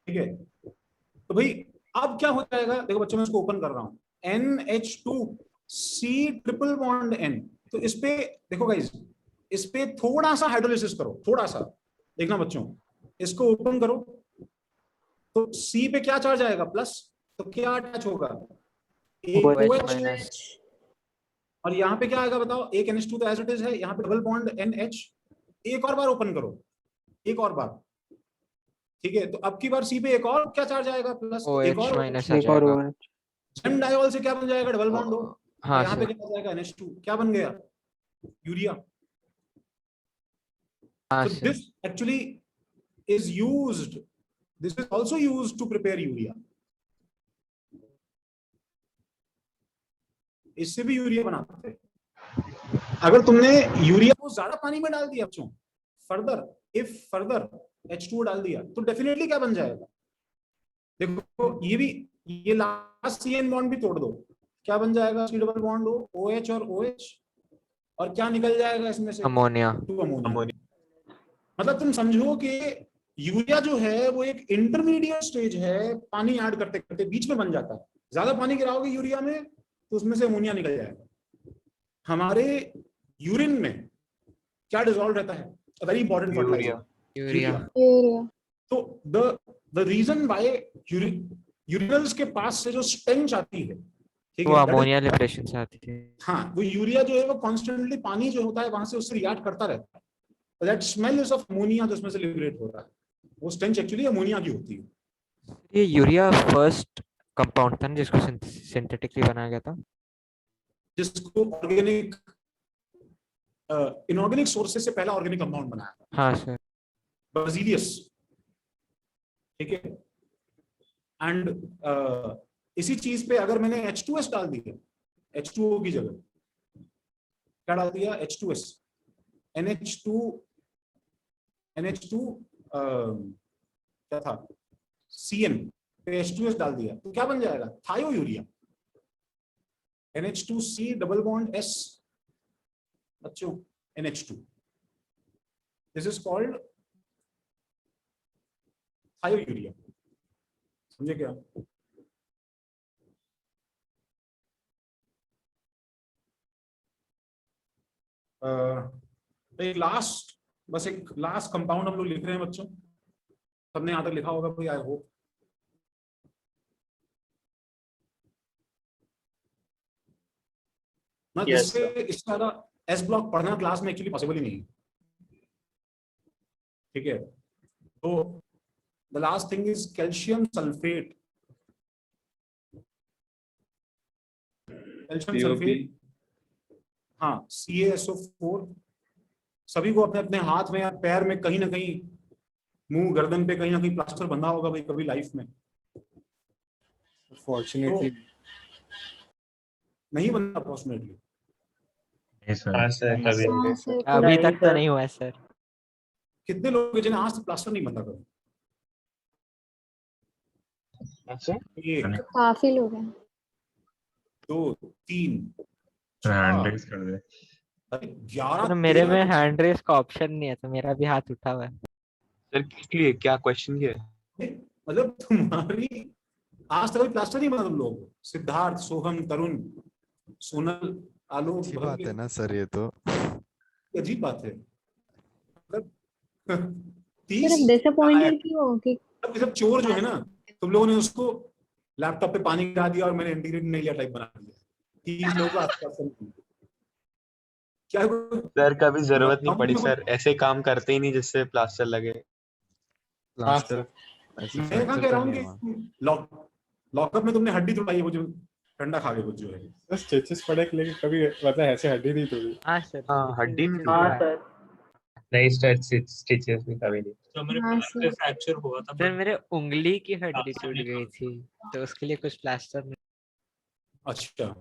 Speaker 1: ठीक है, तो भाई अब क्या हो जाएगा, देखो बच्चों मैं इसको ओपन कर रहा हूं, NH2C ट्रिपल बॉन्ड N, तो इस पे देखो गाइस, इस पे थोड़ा सा हाइड्रोलिसिस करो, थोड़ा सा, देखना बच्चों, इसको ओपन करो, तो C पे क्या चार्ज आएगा, प्लस, तो क्या अटैच होगा, एक
Speaker 2: OH
Speaker 1: OH,
Speaker 2: माइनस।
Speaker 1: और यहाँ पे क्या आएगा बताओ, एक NH2 तो एज इट इज है, यहाँ पे डबल बॉन्ड NH, एक और बार ओपन करो, एक और बार, ठीक है, तो अब की बार C पे एक और क्या चार्ज आएगा, प्लस, एक
Speaker 2: OH
Speaker 1: और
Speaker 2: माइनस आ
Speaker 9: एक और
Speaker 2: जाएगा।
Speaker 9: OH
Speaker 1: जेम डायोल से क्या बन जाएगा, डबल बॉन्ड हो,
Speaker 2: हाँ
Speaker 1: यहाँ पे
Speaker 2: सर।
Speaker 1: क्या बन जाएगा, NH2, क्या बन गया, यूरिया।
Speaker 2: हाँ
Speaker 1: So
Speaker 2: sir.
Speaker 1: this actually is used, this is also used to prepare urea, इससे भी यूरिया बनाते हैं। अगर तुमने यूरिया को ज्यादा पानी में डाल दिया बच्चों, फर्दर H2O डाल दिया, तो डेफिनेटली क्या बन जाएगा, देखो ये भी, ये लास्ट CN बॉन्ड भी तोड़ दो, क्या बन जाएगा, C डबल बॉन्ड हो, OH और OH, और क्या निकल जाएगा इसमें से,
Speaker 2: अमोनिया।
Speaker 1: 2 अमोनिया। मतलब तुम समझो कि यूरिया जो है वो एक इंटरमीडिएट स्टेज है, पानी ऐड करते करते बीच में बन जाता है, ज्यादा पानी गिराओगे यूरिया में तो उसमें से अमोनिया निकल जाएगा। हमारे यूरिन में क्या डिसॉल्व रहता है, वेरी इंपॉर्टेंट फर्टिलाइजर,
Speaker 2: यूरिया।
Speaker 1: तो द रीजन व्हाई यूरिनल्स के पास से जो स्टेंच आती है, ठीक
Speaker 2: वो
Speaker 1: है,
Speaker 2: अमोनिया लिबरेशन से आती थी।
Speaker 1: हाँ, वो यूरिया जो है वो कॉन्स्टेंटली पानी जो होता है वहां से उससे रिएक्ट करता रहता है, that smell is of ammonia, जिसमें से लिबरेट हो रहा है, वो स्टेंच एक्चुअली अमोनिया की होती है।
Speaker 2: ये यूरिया फर्स्ट कंपाउंड था ना जिसको सिंथेटिकली बनाया गया था,
Speaker 1: जिसको ऑर्गेनिक इनऑर्गेनिक सोर्सेज से पहला ऑर्गेनिक कंपाउंड बनाया था,
Speaker 2: हाँ सर।
Speaker 1: बर्जीलियस, ठीक है, एंड इसी चीज पे अगर मैंने H2S डाल दिया, H2O की जगह क्या डाल दिया, H2S, NH2 क्या था, CN पे H2S डाल दिया, तो क्या बन जाएगा, थायो urea, NH2C double bond S, बच्चों NH2, दिस इज कॉल्ड थायो यूरिया, समझे क्या? एक लास्ट, बस एक लास्ट कंपाउंड हम लोग लिख रहे हैं बच्चों, सबने यहां तक लिखा होगा भाई, आई होप। ना इससे इससे ज्यादा एस ब्लॉक पढ़ना क्लास में एक्चुअली पॉसिबल ही नहीं है, ठीक है, तो the last thing is calcium sulphate, calcium sulphate, हाँ, CaSO4, सभी को अपने अपने हाथ में या पैर में कहीं ना कहीं, मुंह गर्दन पे कहीं ना कहीं प्लास्टर बंधा होगा भाई कभी लाइफ में,
Speaker 10: फॉर्चुनेटली
Speaker 1: तो नहीं बंधा फॉर्चुनेटली,
Speaker 2: अभी तक तो नहीं हुआ है सर।
Speaker 1: कितने लोग हैं जिन्हें आज तक प्लास्टर नहीं बंधा करो, एक,
Speaker 5: काफी लोग हैं।
Speaker 1: 2 3
Speaker 12: हैंड रेस कर दे।
Speaker 1: 11
Speaker 2: मेरे
Speaker 1: 13
Speaker 2: में हैंड रेस का ऑप्शन नहीं है, तो मेरा भी हाथ उठा हुआ है।
Speaker 7: सर किस लिए, क्या क्वेश्चन क्या है?
Speaker 1: मतलब तुम्हारी आज तक प्लास्टर नहीं बना तुम लोग, सिद्धार्थ, सोहम, तरुण, सोनल, आलोक,
Speaker 12: अच्छी बात है ना सर, ये तो
Speaker 1: अजीब बात है, मतलब
Speaker 5: सिर्फ डिसअपॉइंटेड क्यों हो कि
Speaker 1: ये सब चोर जो है ना, तुम लोगों ने उसको लैपटॉप पे पानी गिरा दिया और मैंने इंटीग्रेटेड नहीं लिया टाइप बना दिया। 30 लोगों का आसपास क्या
Speaker 7: सर कभी जरूरत नहीं पड़ी सर, ऐसे काम करते ही नहीं जिससे प्लास्टर लगे।
Speaker 12: प्लास्टर ऐसे
Speaker 1: मैं कहाँ
Speaker 12: फ्रैक्चर
Speaker 1: कह रहा
Speaker 12: तो
Speaker 1: हूँ
Speaker 12: नहीं
Speaker 1: कि
Speaker 12: हुआ।
Speaker 1: लॉकअप में तुमने हड्डी तोड़ाई है, वो जो ठंडा खा गए कुछ जो है।
Speaker 10: बस स्टिचेस पड़े कि लेकिन कभी मतलब ऐसे हड्डी नहीं तोड़ी।
Speaker 2: हाँ सर,
Speaker 7: हाँ, हड्डी नहीं
Speaker 9: हाँ
Speaker 7: टूटी।
Speaker 9: सर।
Speaker 6: नहीं स्टिचेस भी कभी नहीं।
Speaker 3: तो मेरे
Speaker 5: हाँ,
Speaker 3: पैर पे फ्रैक्चर हुआ था,
Speaker 2: सर मेरे उंगली की हड्डी
Speaker 3: प्लास्टर
Speaker 2: टूट
Speaker 3: नहीं
Speaker 2: गई थी, तो उसके लिए कुछ प्लास्टर नहीं।
Speaker 1: अच्छा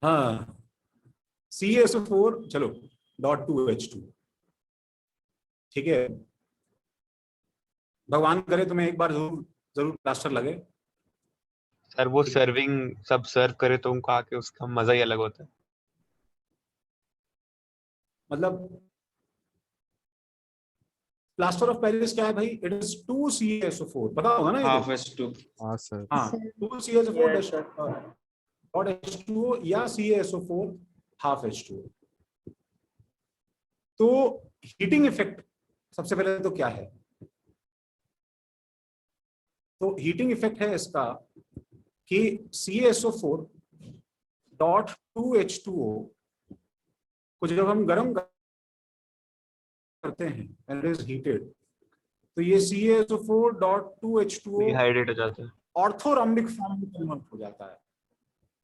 Speaker 1: हाँ, CaSO4 चलो .2H2, ठीक है। भगवान करे तुम्हें एक बार जरूर प्लास्टर लगे।
Speaker 7: सर वो सर्विंग सब सर्व करे तो उनको आके उसका मजा ही अलग होता है।
Speaker 1: मतलब प्लास्टर ऑफ पेरिस क्या है भाई? इट इज 2CaSO4, पता होगा ना ये
Speaker 8: हाफ
Speaker 1: तो?
Speaker 8: H2।
Speaker 12: हाँ सर।
Speaker 1: हाँ, 2CaSO4.H2O या CaSO4 हाफ H2O। तो हीटिंग इफेक्ट सबसे पहले तो क्या है? तो हीटिंग इफेक्ट है इसका कि CaSO4.2H2O को जब हम गर्म करते हैं, when it is heated, तो ये CaSO4.2H2O
Speaker 7: डिहाइड्रेट हो जाता है।
Speaker 1: ऑर्थोरॉम्बिक फॉर्म में कन्वर्ट हो जाता है।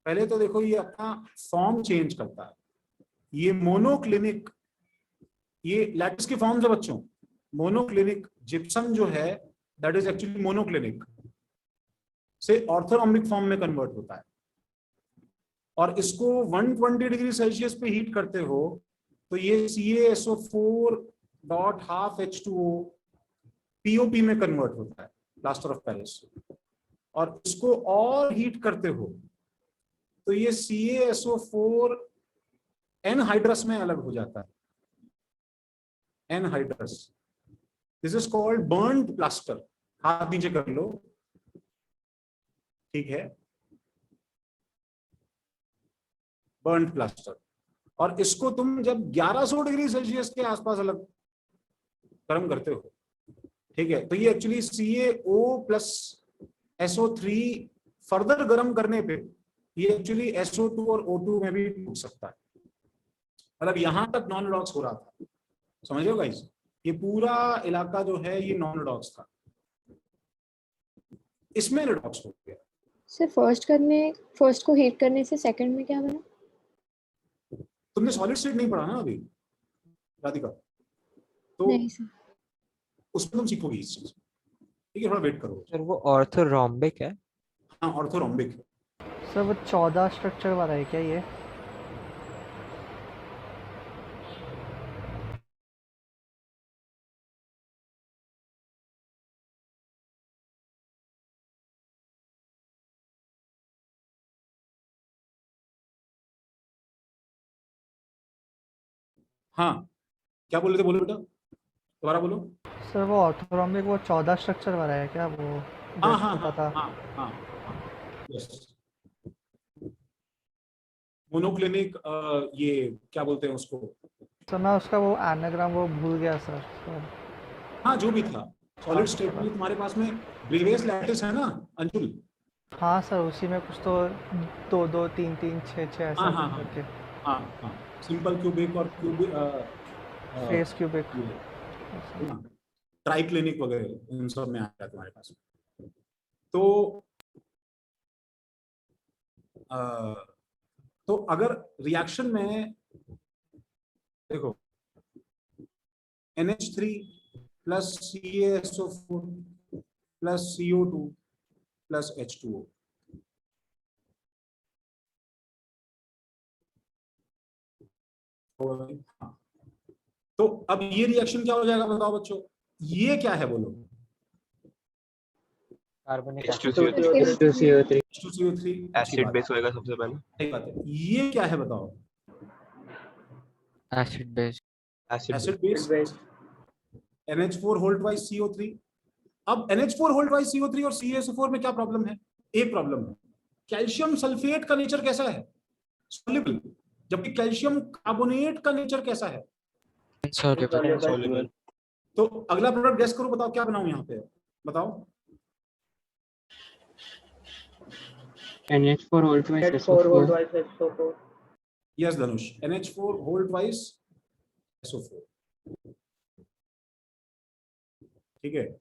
Speaker 1: पहले तो देखो ये अपना फॉर्म चेंज करता है। ये मोनोक्लिनिक, ये लैटिस के फॉर्म से बच्चों, मोनोक्लिनिक जिप्सम जो है दैट इज एक्चुअली मोनोक्लिनिक से ऑर्थोरॉम्बिक फॉर्म में कन्वर्ट होता है। और इसको 120 डिग्री सेल्सियस पे हीट करते हो तो ये CaSO4.12H2O POP में कन्वर्ट होता है, प्लास्टर ऑफ पेरिस। और इसको और हीट करते हो तो ये CaSO4 एनहाइड्रस में अलग हो जाता है, anhydrous. This is called burned plaster. हाथ नीचे कर लो, ठीक है, बर्न्ड प्लास्टर। और इसको तुम जब 1100 डिग्री सेल्सियस के आसपास अलग गर्म करते हो, ठीक है, तो ये एक्चुअली CaO+SO3 फर्दर गर्म करने पे ये एक्चुअली SO2 और O2 में भी टूट सकता है। मतलब यहां तक नॉन रिडॉक्स हो रहा था, समझ लो गाइस, ये पूरा इलाका जो है ये नॉन रिडॉक्स था, इसमें रिडॉक्स हो गया।
Speaker 5: सर फर्स्ट को हीट करने से सेकंड में क्या बना?
Speaker 1: तुमने सॉलिड स्टेट नहीं पढ़ा ना अभी राधिका, तो
Speaker 5: नहीं सर।
Speaker 1: उसमें तुम सीखोगी इस चीज, ठीक है, थोड़ा वेट करो।
Speaker 2: सर वो ऑर्थोरॉम्बिक है?
Speaker 1: हाँ, ऑर्थोरॉम्बिक है।
Speaker 9: सर वो 14 स्ट्रक्चर वाला है क्या ये?
Speaker 1: हाँ, क्या बोल रहे थे, बोलो बेटा, दोबारा बोलो।
Speaker 9: सर वो ऑर्थोरॉम्बिक वो 14 स्ट्रक्चर वाला है क्या वो?
Speaker 1: हाँ हाँ
Speaker 9: पता।
Speaker 1: हाँ हाँ, यस। मोनोक्लिनिक, ये क्या बोलते हैं उसको?
Speaker 9: सर मैं उसका वो एनाग्राम वो भूल गया सर।
Speaker 1: हाँ, जो भी था, सॉलिड स्टेट में तुम्हारे पास में ब्रेवियस लैटिस है ना अंजुल?
Speaker 9: हाँ सर, उसी में कुछ तो 2 2 3 3 6 6 ऐसा
Speaker 1: हाँ हाँ
Speaker 9: करके।
Speaker 1: हाँ हाँ, सिंपल क्यूबिक और क्यूबिक,
Speaker 9: फेस क्यूबिक,
Speaker 1: ट्राइक्लिनिक वगैरह इन सब में आ गया तुम्हारे पास। तो अगर रिएक्शन में देखो NH3 plus CaSO4 plus CO2 plus H2O, तो अब ये रिएक्शन क्या हो जाएगा बताओ बच्चों? ये क्या है बोलो?
Speaker 2: कार्बनिक
Speaker 1: H2CO3
Speaker 7: एसिड बेस होएगा सबसे पहले।
Speaker 1: सही बात है। ये क्या है बताओ?
Speaker 2: Acid base.
Speaker 1: Acid base NH4 whole twice CO3। अब NH4 होल ट्वाइस CO3 और CaSO4 में क्या प्रॉब्लम है? एक प्रॉब्लम है, कैल्शियम सल्फेट का नेचर कैसा है? सॉल्युबल, जबकि कैल्शियम कार्बोनेट का नेचर कैसा है?
Speaker 2: इनसॉल्युबल।
Speaker 1: तो अगला प्रोडक्ट गेस करो, बताओ क्या बनाऊं यहाँ पे, बताओ।
Speaker 2: NH4 whole twice
Speaker 9: H4 whole
Speaker 2: SO4.
Speaker 9: twice H4.
Speaker 1: Yes Dhanush, NH4 whole twice SO4, ठीक है।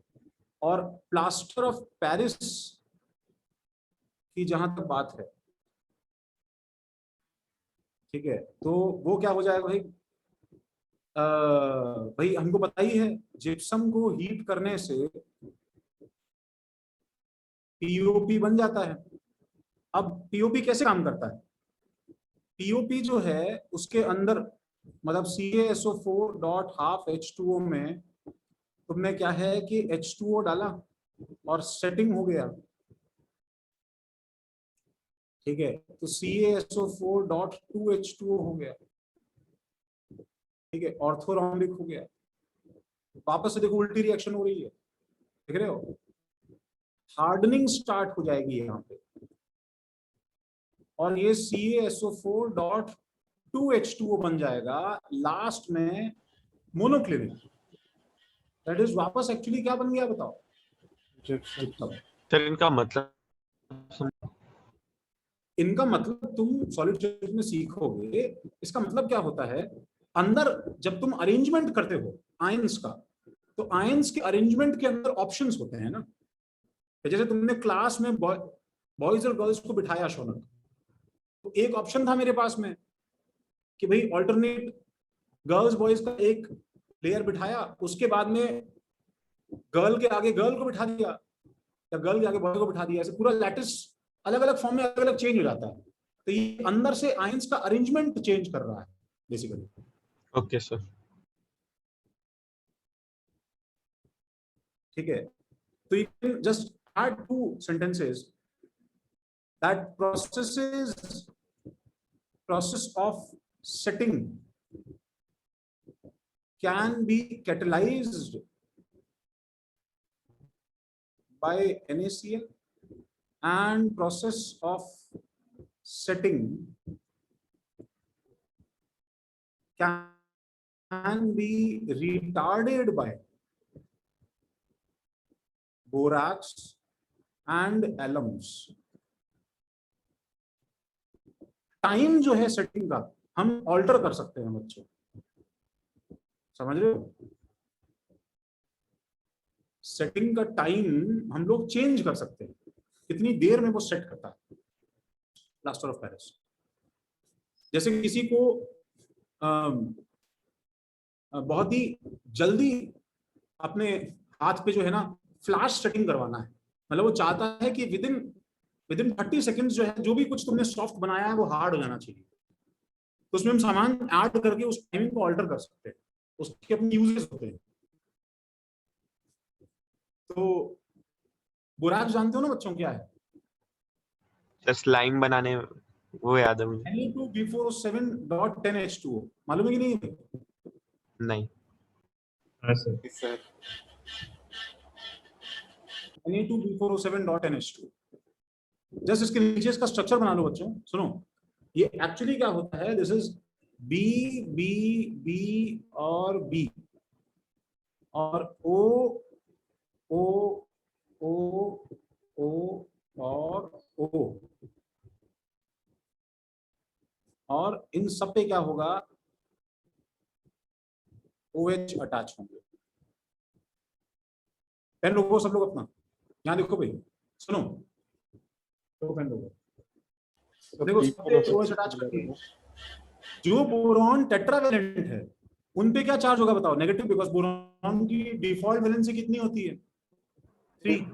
Speaker 1: और प्लास्टर ऑफ पेरिस की जहां तक बात है, ठीक है, तो वो क्या हो जाएगा भाई, भाई हमको पता ही है जिप्सम को हीट करने से पीओपी बन जाता है। अब पीओपी कैसे काम करता है, पीओपी जो है उसके अंदर मतलब CaSO4 डॉट हाफ H2O में तुमने क्या है कि H2O डाला और सेटिंग हो गया, ठीक है, तो CaSO4 डॉट 2H2O हो गया, ठीक है, ऑर्थोरोम्बिक हो गया। वापस से देखो उल्टी रिएक्शन हो रही है, देख रहे हो, हार्डनिंग स्टार्ट हो जाएगी यहाँ पे, और ये CaSO4 डॉट 2H2O बन जाएगा लास्ट में मोनोक्लिनिक। दैट इज वापस एक्चुअली क्या बन गया बताओ,
Speaker 7: सर इनका मतलब
Speaker 1: तुम सॉलिड स्टेट में सीखोगे, इसका मतलब क्या होता है, अंदर जब तुम अरेंजमेंट करते हो आयंस का, तो आयंस के अरेंजमेंट के अंदर ऑप्शंस होते हैं ना। जैसे तुमने क्लास में बॉयज और गर्ल्स को बिठाया शौनक, तो एक ऑप्शन था मेरे पास में कि भाई ऑल्टरनेट गर्ल्स बॉयज का एक लेयर बिठाया, उसके बाद में गर्ल के आगे गर्ल को बिठा दिया या गर्ल के आगे बॉय को बिठा दिया, ऐसे पूरा लैटिस अलग अलग फॉर्म में अलग अलग चेंज हो जाता है। तो ये अंदर से आयंस का अरेंजमेंट चेंज कर रहा है बेसिकली।
Speaker 7: ओके सर,
Speaker 1: ठीक है, तो you can just add 2 sentences that process of setting can be catalyzed by NaCl and process of setting can be retarded by borax and alums। Time जो है setting का हम ऑल्टर कर सकते हैं बच्चों, समझ रहे हो, सेटिंग का टाइम हम लोग चेंज कर सकते हैं, कितनी देर में वो सेट करता है प्लास्टर ऑफ पेरिस। जैसे किसी को बहुत ही जल्दी अपने हाथ पे जो है ना फ्लैश सेटिंग करवाना है, मतलब वो चाहता है कि विदिन 30 सेकंड्स जो है जो भी कुछ तुमने सॉफ्ट बनाया है वो हार्ड हो जाना चाहिए, तो उसमें हम सामान ऐड करके उस टाइमिंग को ऑल्टर कर सकते हैं, उसके अपने यूजेस होते हैं। तो बोराक्स जानते हो ना बच्चों क्या है,
Speaker 7: जस्ट लाइन बनाने वो याद है मुझे।
Speaker 1: Na2B4O7.10H2O मालूम है कि नहीं?
Speaker 7: नहीं
Speaker 6: हाँ सर।
Speaker 1: Na2B4O7.NH2। जस्ट इसके नीचे इसका स्ट्रक्चर बना लो बच्चों, सुनो, ये एक्चुअली क्या होता है, this is B B B और B और O O O O और O, और इन सब पे क्या होगा, OH अटैच होंगे। पेन लोगों सब लोग अपना यहाँ देखो भाई, सुनो तो पेन लोगों देखो, OH अटैच करके जो बोरॉन टेट्रावैलेंट है उन पे क्या चार्ज होगा बताओ, नेगेटिव, बिकॉज बोरॉन की डिफॉल्ट वैलेंसी कितनी होती है 3।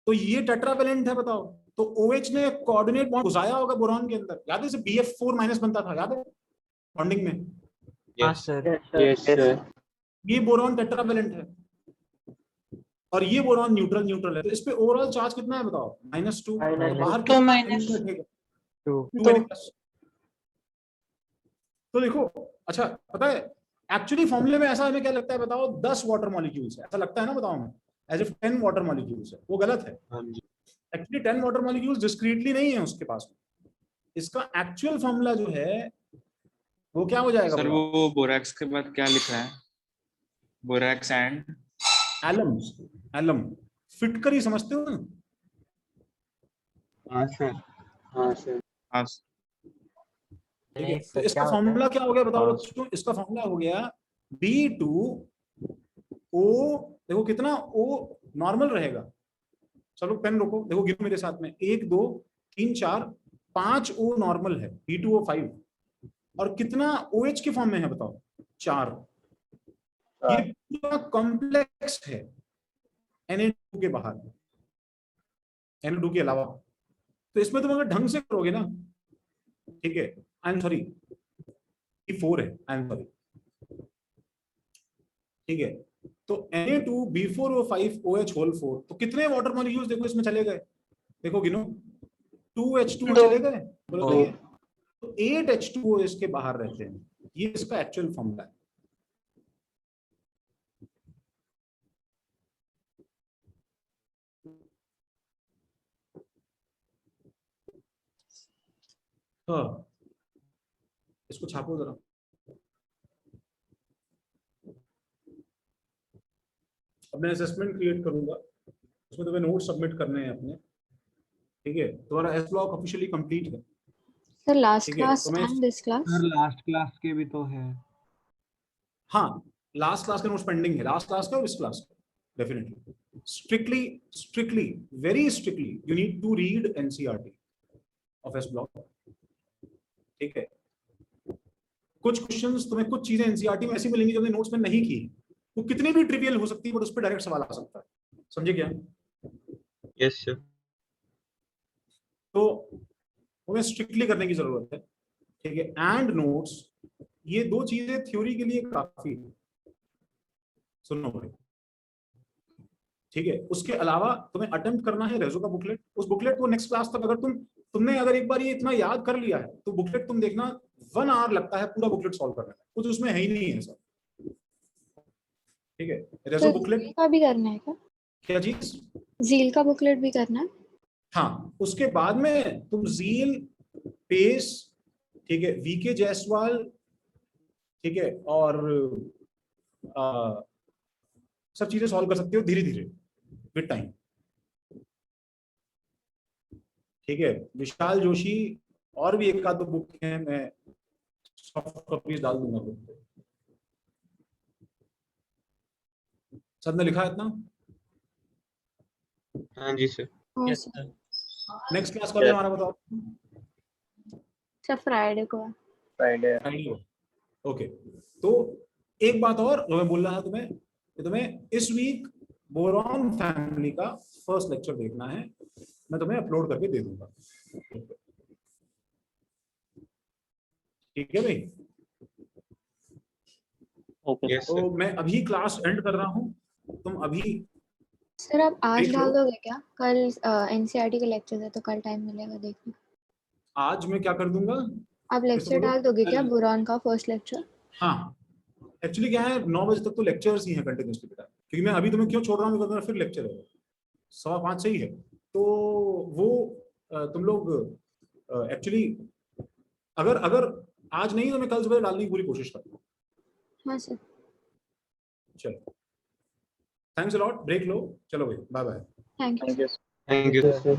Speaker 1: तो ये टेट्रावैलेंट है बताओ, तो OH ने कोऑर्डिनेट बॉन्ड घुसाया होगा बोरॉन के अंदर, याद है इसे BF4 माइनस बनता था, याद है बॉन्डिंग में?
Speaker 2: Yes sir.
Speaker 11: Yes, sir.
Speaker 1: ये बोरॉन टेट्रावैलेंट है और ये बोरॉन न्यूट्रल न्यूट्रल है, तो इस पे ओवरऑल चार्ज कितना है बताओ, -2। बाहर
Speaker 4: तो माइनस
Speaker 2: 2।
Speaker 1: तो देखो, अच्छा पता है एक्चुअली फॉर्मूले में ऐसा हमें क्या लगता है बताओ, 10 वाटर मॉलिक्यूल्स है, ऐसा लगता है ना बताओ हमें, एज इफ 10 वाटर मॉलिक्यूल्स है, वो गलत है। एक्चुअली 10 वाटर मॉलिक्यूल्स डिस्क्रीटली नहीं है उसके पास में, इसका एक्चुअल फॉर्मूला जो है वो क्या हो जाएगा
Speaker 12: सर? वो बोरैक्स के बाद क्या लिख रहा है?
Speaker 8: बोरैक्स एंड
Speaker 1: एलम फिट कर ही समझते हो ना?
Speaker 7: हाँ सर।
Speaker 8: हाँ सर। हाँ
Speaker 1: ठीक है,
Speaker 2: नहीं
Speaker 1: तो
Speaker 2: सर,
Speaker 1: इसका
Speaker 2: क्या होता है?
Speaker 1: फॉर्मूला क्या हो गया बताओ
Speaker 7: हाँ।
Speaker 1: बच्चों? इसका फॉर्मूला हो गया B2O, देखो कितना O नॉर्मल रहेगा। चलो पेन रोको, देखो गिनो मेरे साथ में, 1 2 3 4 5 O नॉर्मल है, B2O5, और कितना OH के फॉर्म में है बताओ? 4। ये पूरा कॉम्प्लेक्स है Na2 के बाहर, Na2 के अलावा। तो इसमें तुम अगर ढंग से करोगे ना, ठीक है, आई एम सॉरी, B4 है, आई एम सॉरी, ठीक है। तो Na2 B4O5 OH होल 4, तो कितने वाटर मॉलिक्यूल्स देखो इसमें चले गए? देखो गिनो, 2H2O चले गए, बोलो
Speaker 2: दो।
Speaker 1: सही है। तो 8H2O इसके बाहर रहते हैं, ये इसका एक्चुअल फॉर्मूला है। हाँ, इसको छापो जरा। अब मैं असेसमेंट क्रिएट करूंगा, उसमें तुम्हें नोट सबमिट करने हैं अपने, ठीक है। तुम्हारा एस ब्लॉक ऑफिशियली कंप्लीट है,
Speaker 5: सर लास्ट
Speaker 1: ठीक है।
Speaker 5: क्लास
Speaker 1: तो मैं
Speaker 5: end this class.
Speaker 9: Sir last class के भी तो है।
Speaker 1: हाँ, लास्ट क्लास का नोट्स पेंडिंग है, लास्ट क्लास का और इस क्लास का, definitely. Strictly very strictly you need to read NCERT of S block, ठीक है। कुछ क्वेश्चंस तुम्हें, कुछ चीजें एनसीईआरटी में ऐसी मिलेंगी जो तुमने नोट्स में नहीं की, वो कितनी भी ट्रिवियल हो सकती है, बट उस पर डायरेक्ट सवाल आ सकता है, समझे क्या?
Speaker 7: Yes sir.
Speaker 1: तो हमें स्ट्रिक्टली करने की जरूरत है, ठीक है। एंड नोट्स, ये दो चीजें थ्योरी के लिए काफी है, सुनो भाई, ठीक है। उसके अलावा तुम्हें अटेम्प्ट करना है रेजो का बुकलेट। उस बुकलेट को नेक्स्ट क्लास तक अगर तुमने अगर एक बार ये इतना याद कर लिया है, तो बुकलेट तुम देखना 1 आवर लगता है पूरा बुकलेट सॉल्व करने में, कुछ उसमें है ही नहीं है सर, ठीक है। रेजो
Speaker 5: सर
Speaker 1: बुकलेट
Speaker 5: झील का भी करना है क्या?
Speaker 1: क्या चीज?
Speaker 5: झील का बुकलेट भी करना है?
Speaker 1: हाँ, उसके बाद में तुम झील, पेस, ठीक है, वीके जायसवाल, ठीक है, और सब चीजें सॉल्व कर सकते हो धीरे धीरे विद टाइम, ठीक है। विशाल जोशी और भी एक आध दो बुक है, मैं सॉफ्ट कॉपीज डाल दूंगा बुक पे। सब ने लिखा है इतना?
Speaker 7: हाँ जी सर।
Speaker 5: हाँ
Speaker 3: yes
Speaker 5: sir.
Speaker 3: Sir.
Speaker 1: Next class कब है हमारा बताओ?
Speaker 5: सर फ्राइडे को है।
Speaker 8: फ्राइडे।
Speaker 1: ओके। तो एक बात और जो मैं बोल रहा था तुम्हें, कि तुम्हें इस वीक बोरॉन फैमिली का फर्स्ट लेक्चर देखना है, मैं तुम्हें अपलोड करके दे दूंगा, ठीक है भाई?
Speaker 11: ओके
Speaker 7: यस
Speaker 1: तो
Speaker 7: सर।
Speaker 1: मैं अभी क्लास एंड कर रहा हूँ, तुम अभी
Speaker 5: सर आप आज
Speaker 1: देख
Speaker 5: डाल
Speaker 1: लो।
Speaker 5: दोगे क्या? कल एनसीईआरटी का लेक्चर है तो कल टाइम मिलेगा देखने।
Speaker 1: आज मैं क्या कर दूंगा?
Speaker 5: आप
Speaker 1: फिर से
Speaker 5: लेक्चर
Speaker 1: बोलो।
Speaker 5: डाल दोगे क्या बोरॉन का फर्स्ट लेक्चर?
Speaker 1: हाँ, एक्चुअली क्या है, 9 बजे तक तो लेक्चर्स ही हैं कंटिन्यूसली बेटा, क्योंकि मैं अभी तुम्हें क्यों छोड़ रहा हूँ, because मेरा फिर लेक्चर है 5:15 से ही है। तो वो तुम लोग एक्चुअली अगर अगर आज नहीं तो मैं कल सुबह डालने की पूरी कोशिश करूँगा।
Speaker 5: हाँ सर।
Speaker 1: चलो, थैंक्स अ लॉट, ब्रेक लो, चलो भाई, bye bye.
Speaker 5: Thank you.
Speaker 11: Thank you.
Speaker 7: Thank you.
Speaker 8: Sir.